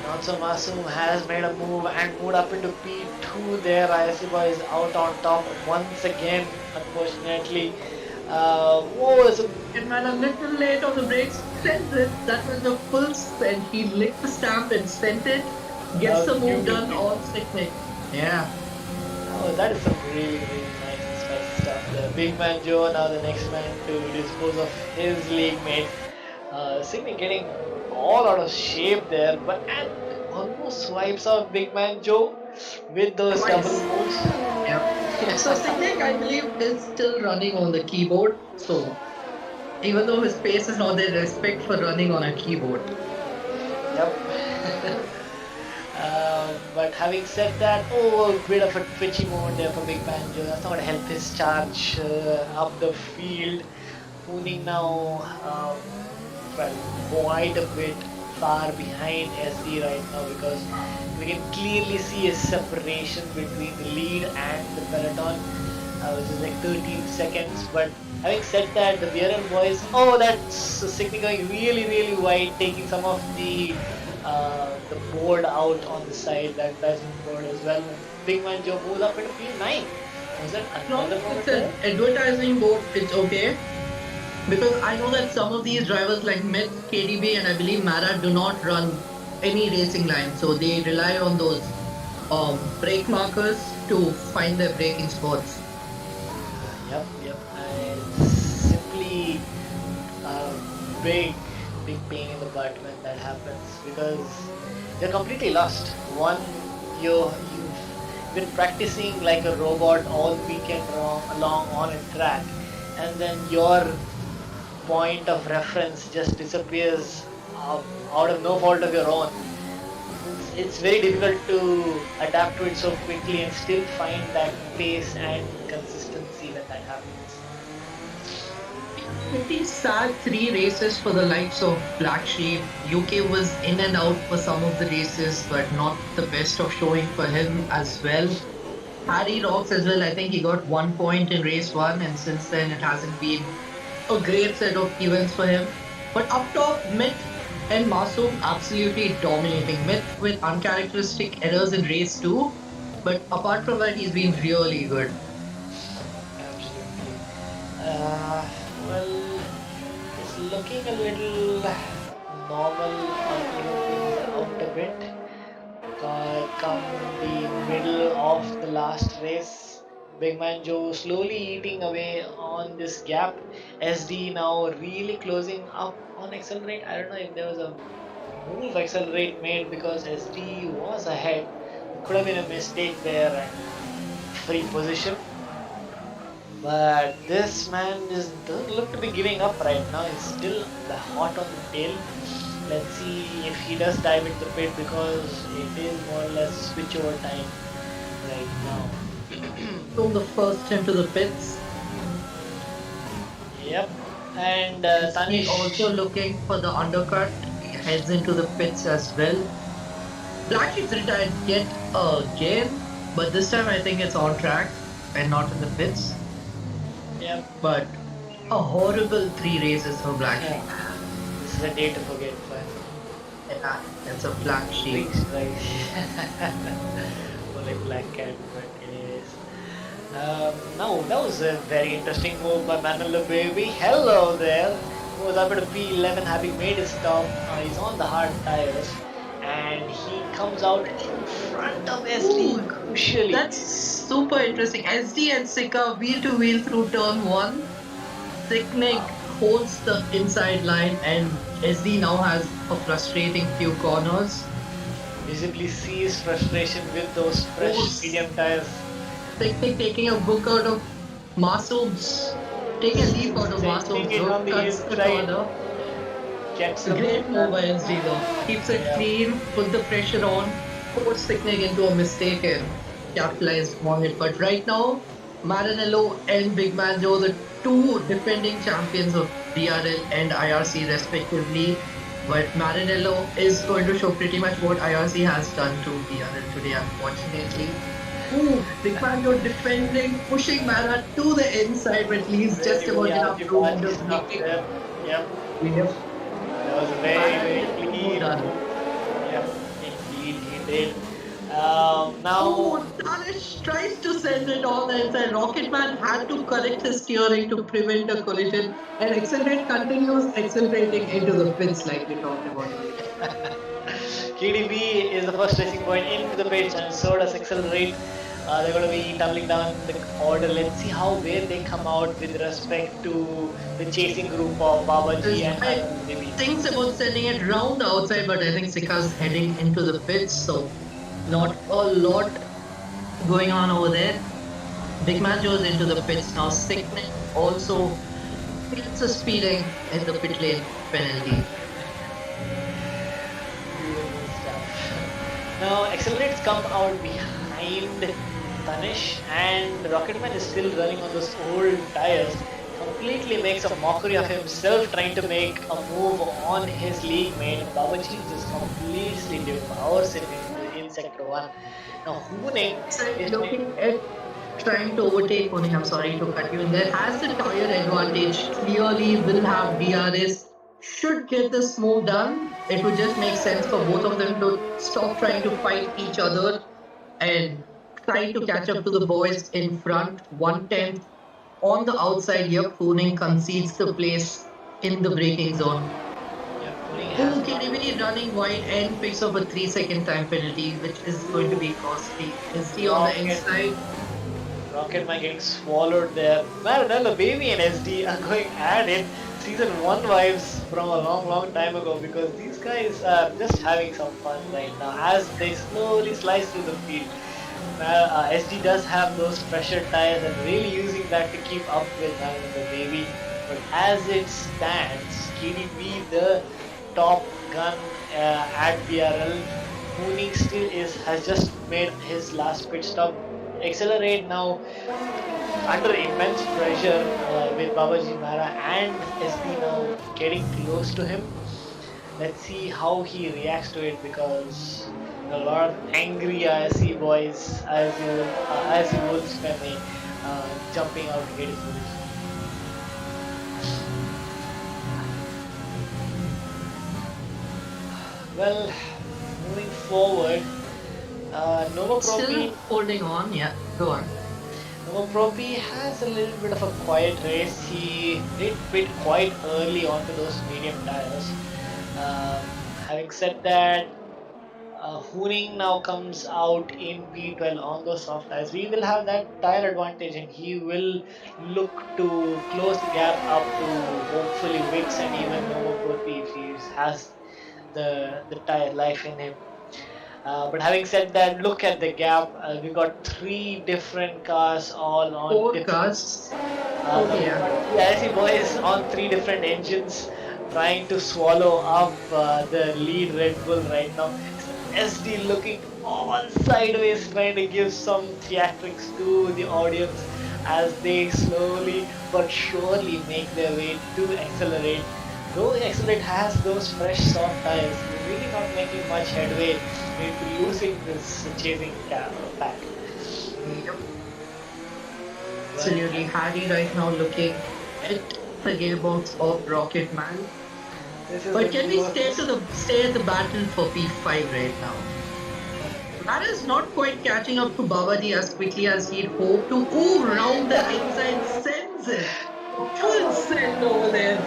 Not so Masoom has made a move and moved up into P2 there. IRC Bwoah is out on top once again, unfortunately. It's a man a little late on the brakes. Sends it. That was the full spin. He licked the stamp and sent it. Gets the move done on Sicknick. Yeah. Oh, that is some really, really nice and spicy stuff there. Big Man Joe now the next man to dispose of his league mate. Sicknick getting all out of shape there, but almost swipes out Big Man Joe with those double moves. Yep. So Sicknick, I believe, is still running on the keyboard. So even though his pace is not there, respect for running on a keyboard. Yep. But having said that, a bit of a twitchy moment there for Big Man Joe. That's not going to help his charge up the field. Pooning now quite a bit far behind SD right now, because we can clearly see a separation between the lead and the peloton, which is like 13 seconds. But having said that, the BRL boys, that's Sicknick going really, really wide, taking some of the board out on the side, that advertisement board as well. Big Man Joe moves up into P9. Was that another it's an advertising board, it's okay. Because I know that some of these drivers like Myth, KDB, and I believe Mara do not run any racing line, so they rely on those brake markers to find their braking spots. Yep. It's simply big pain in the butt when that happens, because you're completely lost. One, you've been practicing like a robot all weekend long on a track, and then your point of reference just disappears out of no fault of your own. It's very difficult to adapt to it so quickly and still find that pace and consistency when that happens. Pretty sad 3 races for the likes of Black Sheep. UK was in and out for some of the races, but not the best of showing for him as well. Harry Rocks as well, I think he got 1 point in race 1, and since then it hasn't been a great set of events for him. But up top, Myth And Masoom absolutely dominating with uncharacteristic errors in race 2. But apart from that, he's been really good. Absolutely. Uh, well, it's looking a little normal on even things out a bit. Come the middle of the last race, Big Man Joe slowly eating away on this gap. SD now really closing up on Accelerate. I don't know if there was a move Accelerate made because SD was ahead. It could have been a mistake there and free position. But this man doesn't look to be giving up right now. He's still hot on the tail. Let's see if he does dive into the pit because it is more or less switch over time right now. From the first into the pits. Yep. And He Tanish. also looking for the undercut. He heads into the pits as well. Black Sheep's retired yet again, but this time I think it's on track and not in the pits. Yep. But a horrible 3 races for Black Sheep. This is a day to forget, but Yeah, it's a Black Sheep. right. Only Black Cat, but anyways. No, that was a very interesting move by Manolo Baby. Hello there. He was able to P11 having made his stop. He's on the hard tires. And he comes out in front of SD crucially. That's super interesting. SD and Sika wheel to wheel through turn 1. Sicknick holds the inside line and SD now has a frustrating few corners. Visibly sees frustration with those fresh medium tires. Sicknick taking a book out of Masoom's, taking a leaf out of Masoom's book, cuts the corner. Gets a great move by SD though. Keeps it clean, put the pressure on, force Sicknick into a mistake and capitalized on it. But right now, Maranello and Big Man Joe, the 2 defending champions of BRL and IRC respectively. But Maranello is going to show pretty much what IRC has done to BRL today, unfortunately. Big Man Joe defending, pushing Mara to the inside, but leaves just about enough room to make it. Yep. That was very clean. Yep, indeed he did. Now Tanish tries to send it on the inside. Rocketman had to correct his steering to prevent a collision, and Accelerate continues accelerating into the pits like we talked about. KDB is the first racing point into the pits, and so does Accelerate. They're going to be tumbling down the order. Let's see where they come out with respect to the chasing group of Babaji and Baby. Thinks about sending it round the outside, but I think Sika's heading into the pits, so not a lot going on over there. Big Man Joe's into the pits now. Sicknick also gets a speeding in the pit lane penalty. Now Accelerate's come out behind Tanish, and Rocketman is still running on those old tires. Completely makes a mockery of himself trying to make a move on his league mate. Babaji just completely devours him in sector 1. Now Huning is looking at trying to overtake Huning. I'm sorry to cut you in there. Has the tire advantage. Clearly will have DRS. Should get this move done. It would just make sense for both of them to stop trying to fight each other and try to catch up to the boys in front. 1/10 on the outside. Yep, Huning concedes the place in the braking zone. KDB running wide and picks up a 3-second time penalty, which is going to be costly. SD on the inside. Rocketman getting swallowed there. Maranello, Baby and SD are going at it. Season 1 vibes from a long time ago, because these guys are just having some fun right now as they slowly slice through the field. SD does have those pressure tires and really using that to keep up with the Baby. But as it stands, KDB, the top gun at BRL, Huning still has just made his last pit stop. Accelerate now under immense pressure with Babaji Mara and SD now getting close to him. Let's see how he reacts to it, because a lot of angry IRC boys, IRC Wolves family jumping out to get his position. Well, moving forward, Nova Still Propi holding on, yeah. Go on. Propi has a little bit of a quiet race. He did pit quite early onto those medium tires. Having said that, Hooning now comes out in P12 on those soft tires. We will have that tire advantage, and he will look to close the gap up to hopefully Wix and even Nova Propi if he has the tire life in him. But having said that, look at the gap. We got three different cars all on Four different. cars. We Yeah. got three IRC boys on three different engines trying to swallow up the lead Red Bull right now. SD looking all sideways, trying to give some theatrics to the audience as they slowly but surely make their way to Accelerate. Though Accelerate has those fresh soft tires, they're really not making much headway into losing this chasing pack. Yep. Absolutely. Harry right now looking at the gearbox of Rocket Man. But can we stay at the battle for P5 right now? That is not quite catching up to Babaji as quickly as he'd hoped to. Ooh, round the inside sends it. Full send over there.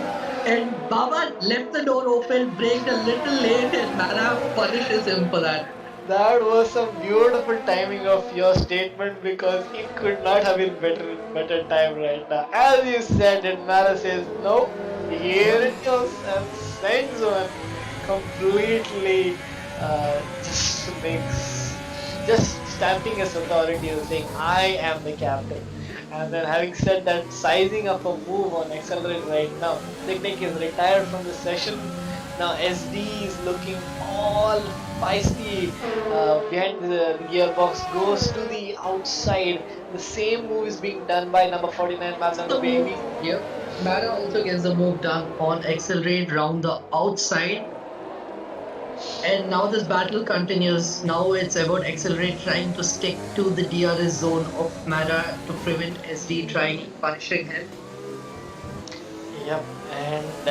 And Baba left the door open, braked a little late, and Mara punishes him for that. That was some beautiful timing of your statement because it could not have been better time right now. As you said, and Mara says, no, here it goes, and sends one completely just stamping his authority and saying, I am the captain. And then having said that, sizing up a move on Accelerate right now. Technic is retired from the session. Now SD is looking all feisty behind the gearbox, goes to the outside. The same move is being done by number 49 Maps and the baby. Yep. Mara also gets the move done on Accelerate round the outside. And now this battle continues. Now it's about Accelerate trying to stick to the DRS zone of Mara to prevent SD trying punishing him. Yep, and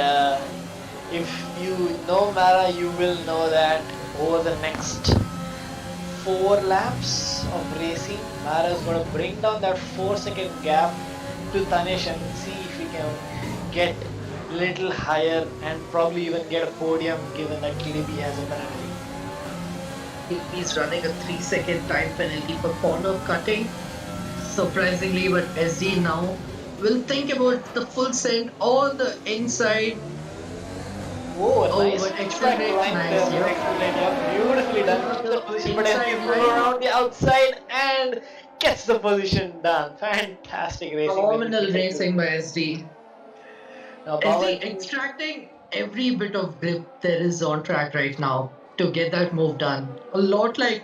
if you know Mara, you will know that over the next 4 laps of racing, Mara is going to bring down that 4-second gap to Tanish and see if he can get a little higher and probably even get a podium given that KDB has a penalty. He's running a 3-second time penalty for corner cutting. Surprisingly, but SD now will think about the full send on the inside. Whoa, nice. But Accelerate, nice, yeah. Beautifully done. But SD moves around the outside and gets the position done. Fantastic racing. Phenomenal racing by SD. Now, SD extracting every bit of grip there is on track right now to get that move done. A lot like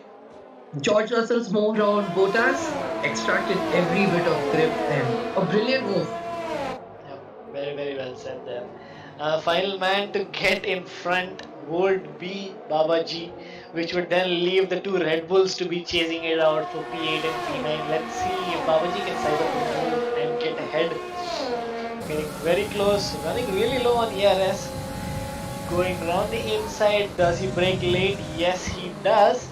George Russell's move around Bottas, extracted every bit of grip and a brilliant move. Yep, very, very well said there. Final man to get in front would be Babaji, which would then leave the two Red Bulls to be chasing it out for P8 and P9. Let's see if Babaji can size up the move and get ahead. Getting very close, running really low on ERS. Going around the inside, does he brake late? Yes, he does.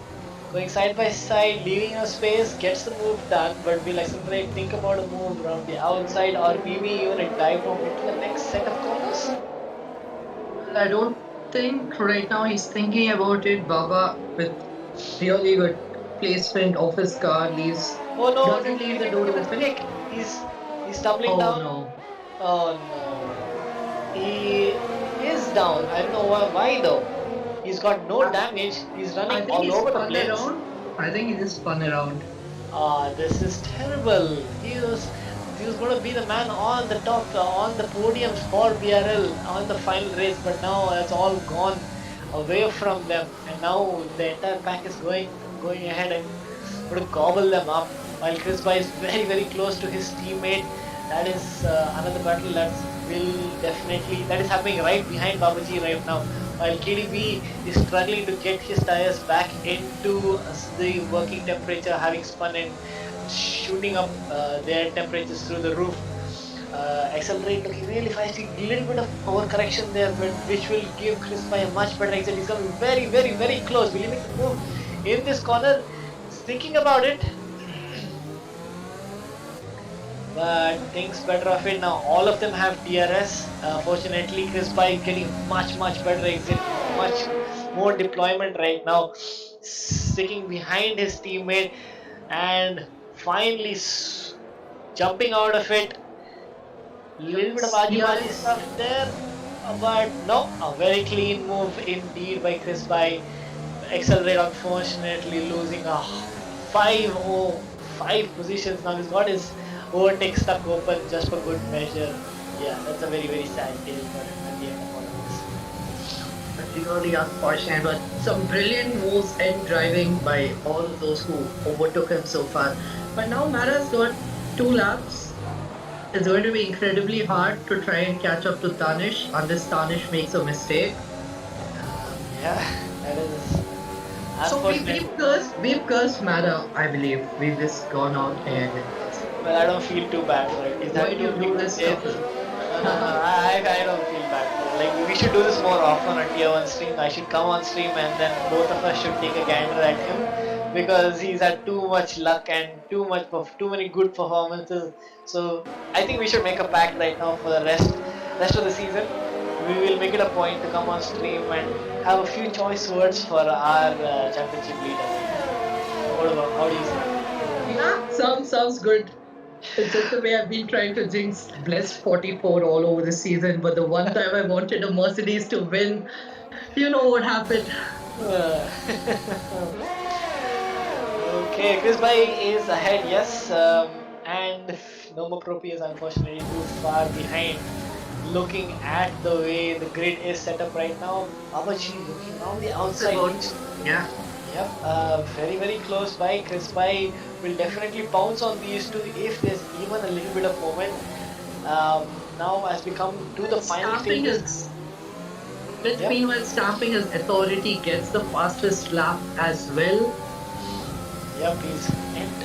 Going side by side, leaving a space, gets the move done, but will Accelerate think about a move around the outside or maybe even a dive bomb into the next set of corners? I don't think right now he's thinking about it. Baba with really good placement of his car leaves. Oh no, doesn't leave the door open. He's tumbling down. No. Oh no. He is down. I don't know why though. He's got no damage. He's running all over the place. I think he just spun around. This is terrible. He was going to be the man on the top, on the podium for BRL on the final race, but now it's all gone away from them, and now the entire pack is going ahead and going to gobble them up. While Chris By is very, very close to his teammate. That is another battle that is happening right behind Babaji right now. While KDB is struggling to get his tires back into the working temperature, having spun and shooting up their temperatures through the roof. Accelerate looking really fast. A little bit of overcorrection there, but which will give Chris Pye a much better exit. He's coming very, very, very close. Will he make the move in this corner? Thinking about it. But thinks better of it now. All of them have DRS. Fortunately, Chris Pye getting much better exit, much more deployment right now, sticking behind his teammate and finally jumping out of it. Little bit of argy-bargy stuff there, but no, a very clean move indeed by Chris Pye. Accelerate, unfortunately losing a 5 positions. Now he's got his overtake stuck open just for good measure. Yeah, that's a very sad tale for him at the end of all of this. Really unfortunate, but some brilliant moves and driving by all of those who overtook him so far. But now Mara's got 2 laps. It's going to be incredibly hard to try and catch up to Tanish unless Tanish makes a mistake. Yeah, that is. So we've cursed Mara, I believe. We've just gone out and. Well, I don't feel too bad for it. Why do you do this stuff? I don't feel bad. Like, we should do this more often on tier 1 stream. I should come on stream and then both of us should take a gander at him, because he's had too much luck and too many good performances. So I think we should make a pact right now for the rest of the season. We will make it a point to come on stream and have a few choice words for our championship leader. How do you say? Yeah, sounds good. It's just the way I've been trying to jinx Blessed 44 all over the season, but the one time I wanted a Mercedes to win, you know what happened. Okay, Chris Pye is ahead, yes, and Noma Propi is unfortunately too far behind. Looking at the way the grid is set up right now, Babaji looking on the outside. Yeah. Yep, very close by. Chris Pye will definitely pounce on these two if there's even a little bit of moment. Now as we come to the final stages. Meanwhile, stamping his authority gets the fastest lap as well. Yep,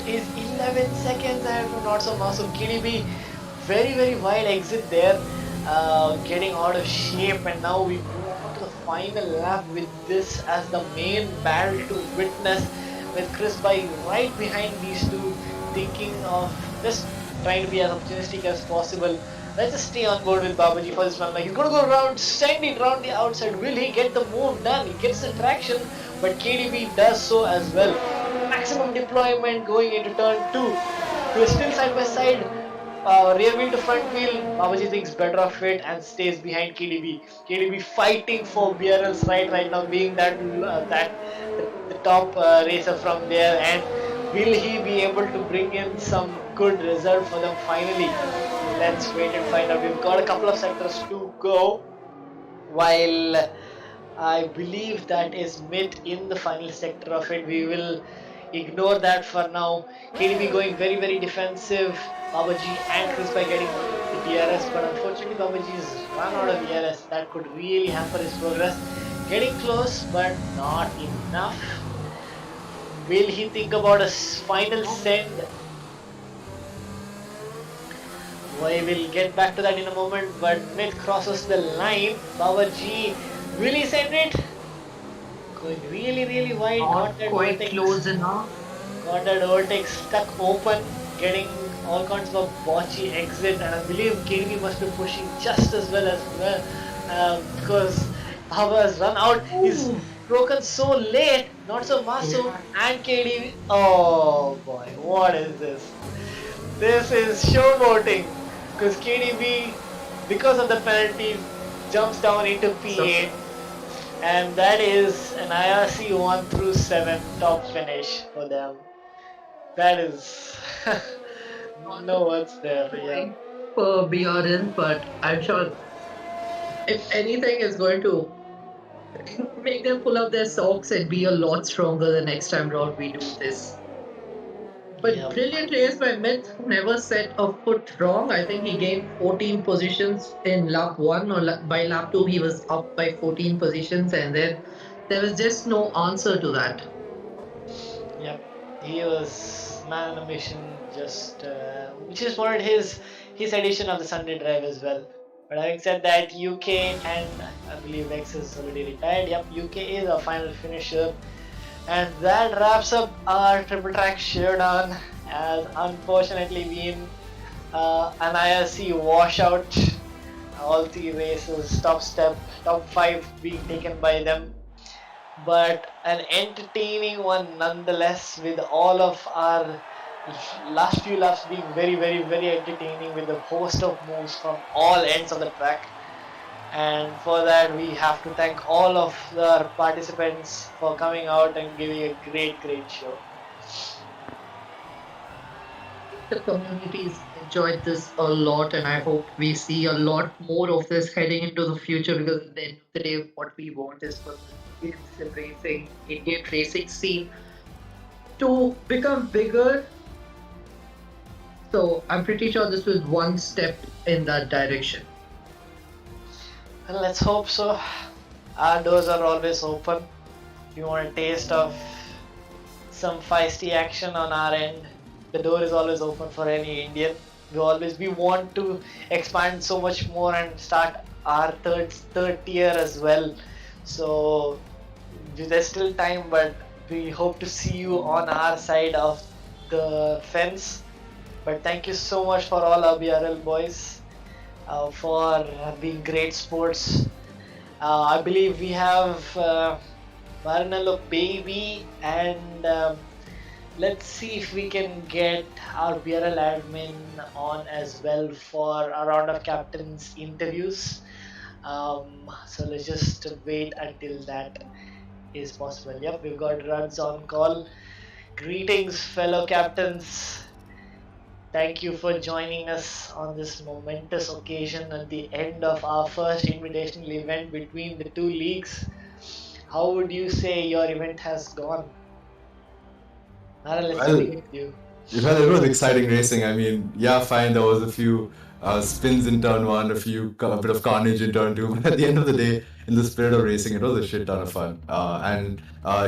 he's 11 seconds ahead from Not So Massive. KDB, very wide exit there, getting out of shape, and now we move on to the final lap with this as the main battle to witness, with Chris Pye right behind these two, thinking of just trying to be as opportunistic as possible. Let's just stay on board with Babaji for this one. Like, he's going to go around, send it around the outside. Will he get the move done? He gets the traction, but KDB does so as well. Maximum deployment going into turn 2. We're still side by side. Rear wheel to front wheel. Babaji thinks better of it and stays behind KDB. KDB fighting for BRL's right now, being the top racer from there. And will he be able to bring in some good result for them finally? Let's wait and find out. We've got a couple of sectors to go, while I believe that is mid in the final sector of it. We will ignore that for now. KDB going very defensive. Babaji and Chris Pye getting the DRS, but unfortunately Babaji's run out of DRS. That could really hamper his progress. Getting close, but not enough. Will he think about a final send? We will get back to that in a moment, but mid crosses the line. Babaji, will he send it? Going really wide. Not quite close enough. Got that overtake stuck open, getting all kinds of botchy exit, and I believe KDB must be pushing just as well because Baba has run out. He's broken so late. Not so Masoom and KDB. Oh boy, what is this? This is showboating, because KDB, because of the penalty, jumps down into P8, and that is an IRC 1 through 7 top finish for them. That is no words there. Yeah. For BRL, but I'm sure if anything is going to make them pull up their socks and be a lot stronger the next time round we do this. But brilliant race by Myth, who never set a foot wrong. I think he gained 14 positions in lap 1, or by lap 2 he was up by 14 positions, and then there was just no answer to that. Yep, he was man on a mission, just which is what his his edition of the Sunday Drive as well. But having said that, UK and I believe X is already retired. Yep, UK is our final finisher. And that wraps up our triple track showdown. As unfortunately been an IRC washout. All three races, top 5 being taken by them. But an entertaining one nonetheless, with all of our last few laps being very, very, very entertaining with a host of moves from all ends of the track. And for that, we have to thank all of the participants for coming out and giving a great, great show. The communities enjoyed this a lot, and I hope we see a lot more of this heading into the future, because at the end of the day, what we want is for the Indian racing scene to become bigger. So I'm pretty sure this was one step in that direction. Well, let's hope so. Our doors are always open. If you want a taste of some feisty action on our end, the door is always open for any Indian. We want to expand so much more and start our third tier as well. So there's still time, but we hope to see you on our side of the fence. But thank you so much for all our BRL boys for being great sports. I believe we have Maranello Baby, and let's see if we can get our BRL admin on as well for a round of captains interviews. So let's just wait until that is possible. Yep, we've got Ruds on call. Greetings, fellow captains. Thank you for joining us on this momentous occasion at the end of our first invitational event between the two leagues. How would you say your event has gone? Nara, let's begin with you. Well, it was exciting racing. I mean, yeah, fine. There was a few spins in turn one, a bit of carnage in turn two. But at the end of the day, in the spirit of racing, it was a shit ton of fun. And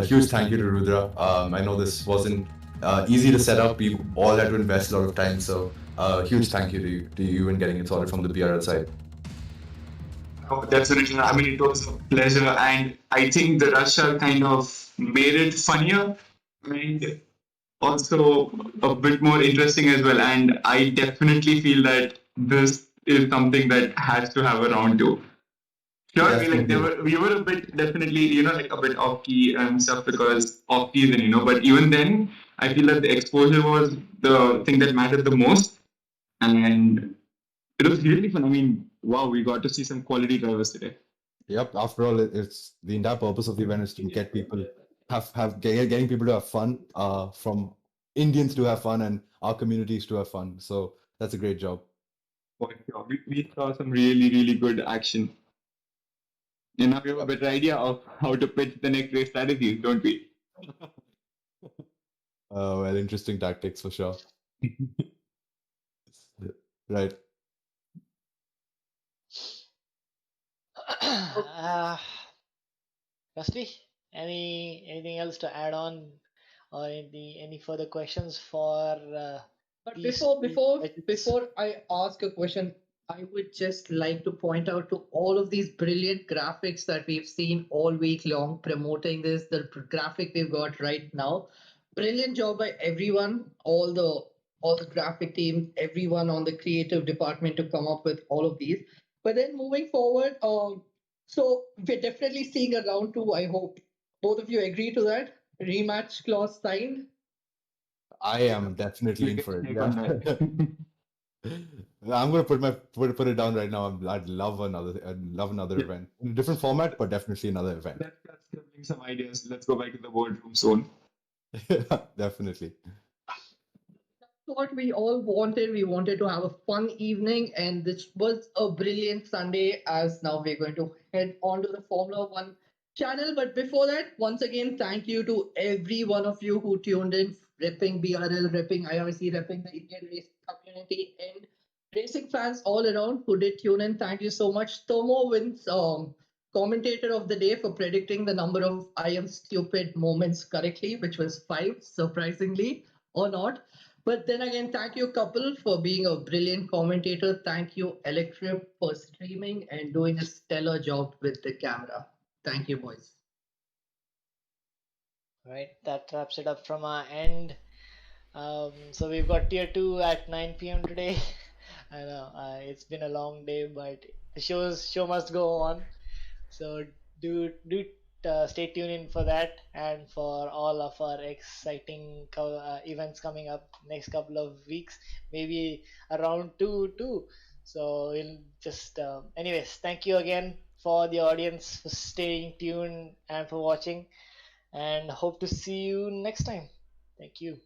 huge thank you to Rudra. I know this wasn't easy to set up. We all had to invest a lot of time. So huge thank you to you in getting it sorted from the BRL side. Oh, definitely. I mean, it was a pleasure, and I think the Russia kind of made it funnier and also a bit more interesting as well. And I definitely feel that this is something that has to have a round two. Sure, we were a bit definitely like a bit off key and stuff because off season, But even then, I feel that the exposure was the thing that mattered the most, and it was really fun. I mean, wow, we got to see some quality drivers today. Yep. After all, it's the entire purpose of the event is to get people getting people to have fun. From Indians to have fun and our communities to have fun. So that's a great job. We saw some really, really good action. And now we have a better idea of how to pitch the next race strategies, don't we? Well, interesting tactics for sure. Right. Rusty, anything else to add on, or any further questions for? But before I ask a question, I would just like to point out to all of these brilliant graphics that we've seen all week long promoting this. The graphic we've got right now, brilliant job by everyone, all the graphic team, everyone on the creative department to come up with all of these. But then moving forward, so we're definitely seeing a round two. I hope both of you agree to that. Rematch clause signed. I am definitely in for it. Yeah. I'm gonna put it down right now. I'd love another event in a different format, but definitely another event. Let's bring some ideas. Let's go back to the boardroom soon. Definitely. What we all wanted. We wanted to have a fun evening, and this was a brilliant Sunday. As now we're going to head on to the Formula One channel. But before that, once again, thank you to every one of you who tuned in, repping BRL, repping IRC, repping the Indian racing community, and racing fans all around who did tune in. Thank you so much. Tomo wins commentator of the day for predicting the number of I am stupid moments correctly, which was 5, surprisingly, or not. But then again, thank you, couple, for being a brilliant commentator. Thank you, Electrip, for streaming and doing a stellar job with the camera. Thank you, boys. Right, that wraps it up from our end. So we've got tier 2 at 9 p.m. today. I know it's been a long day, but the show must go on. So do stay tuned in for that and for all of our exciting events coming up next couple of weeks, maybe around two too. So we'll just anyways, thank you again for the audience for staying tuned and for watching, and hope to see you next time. Thank you.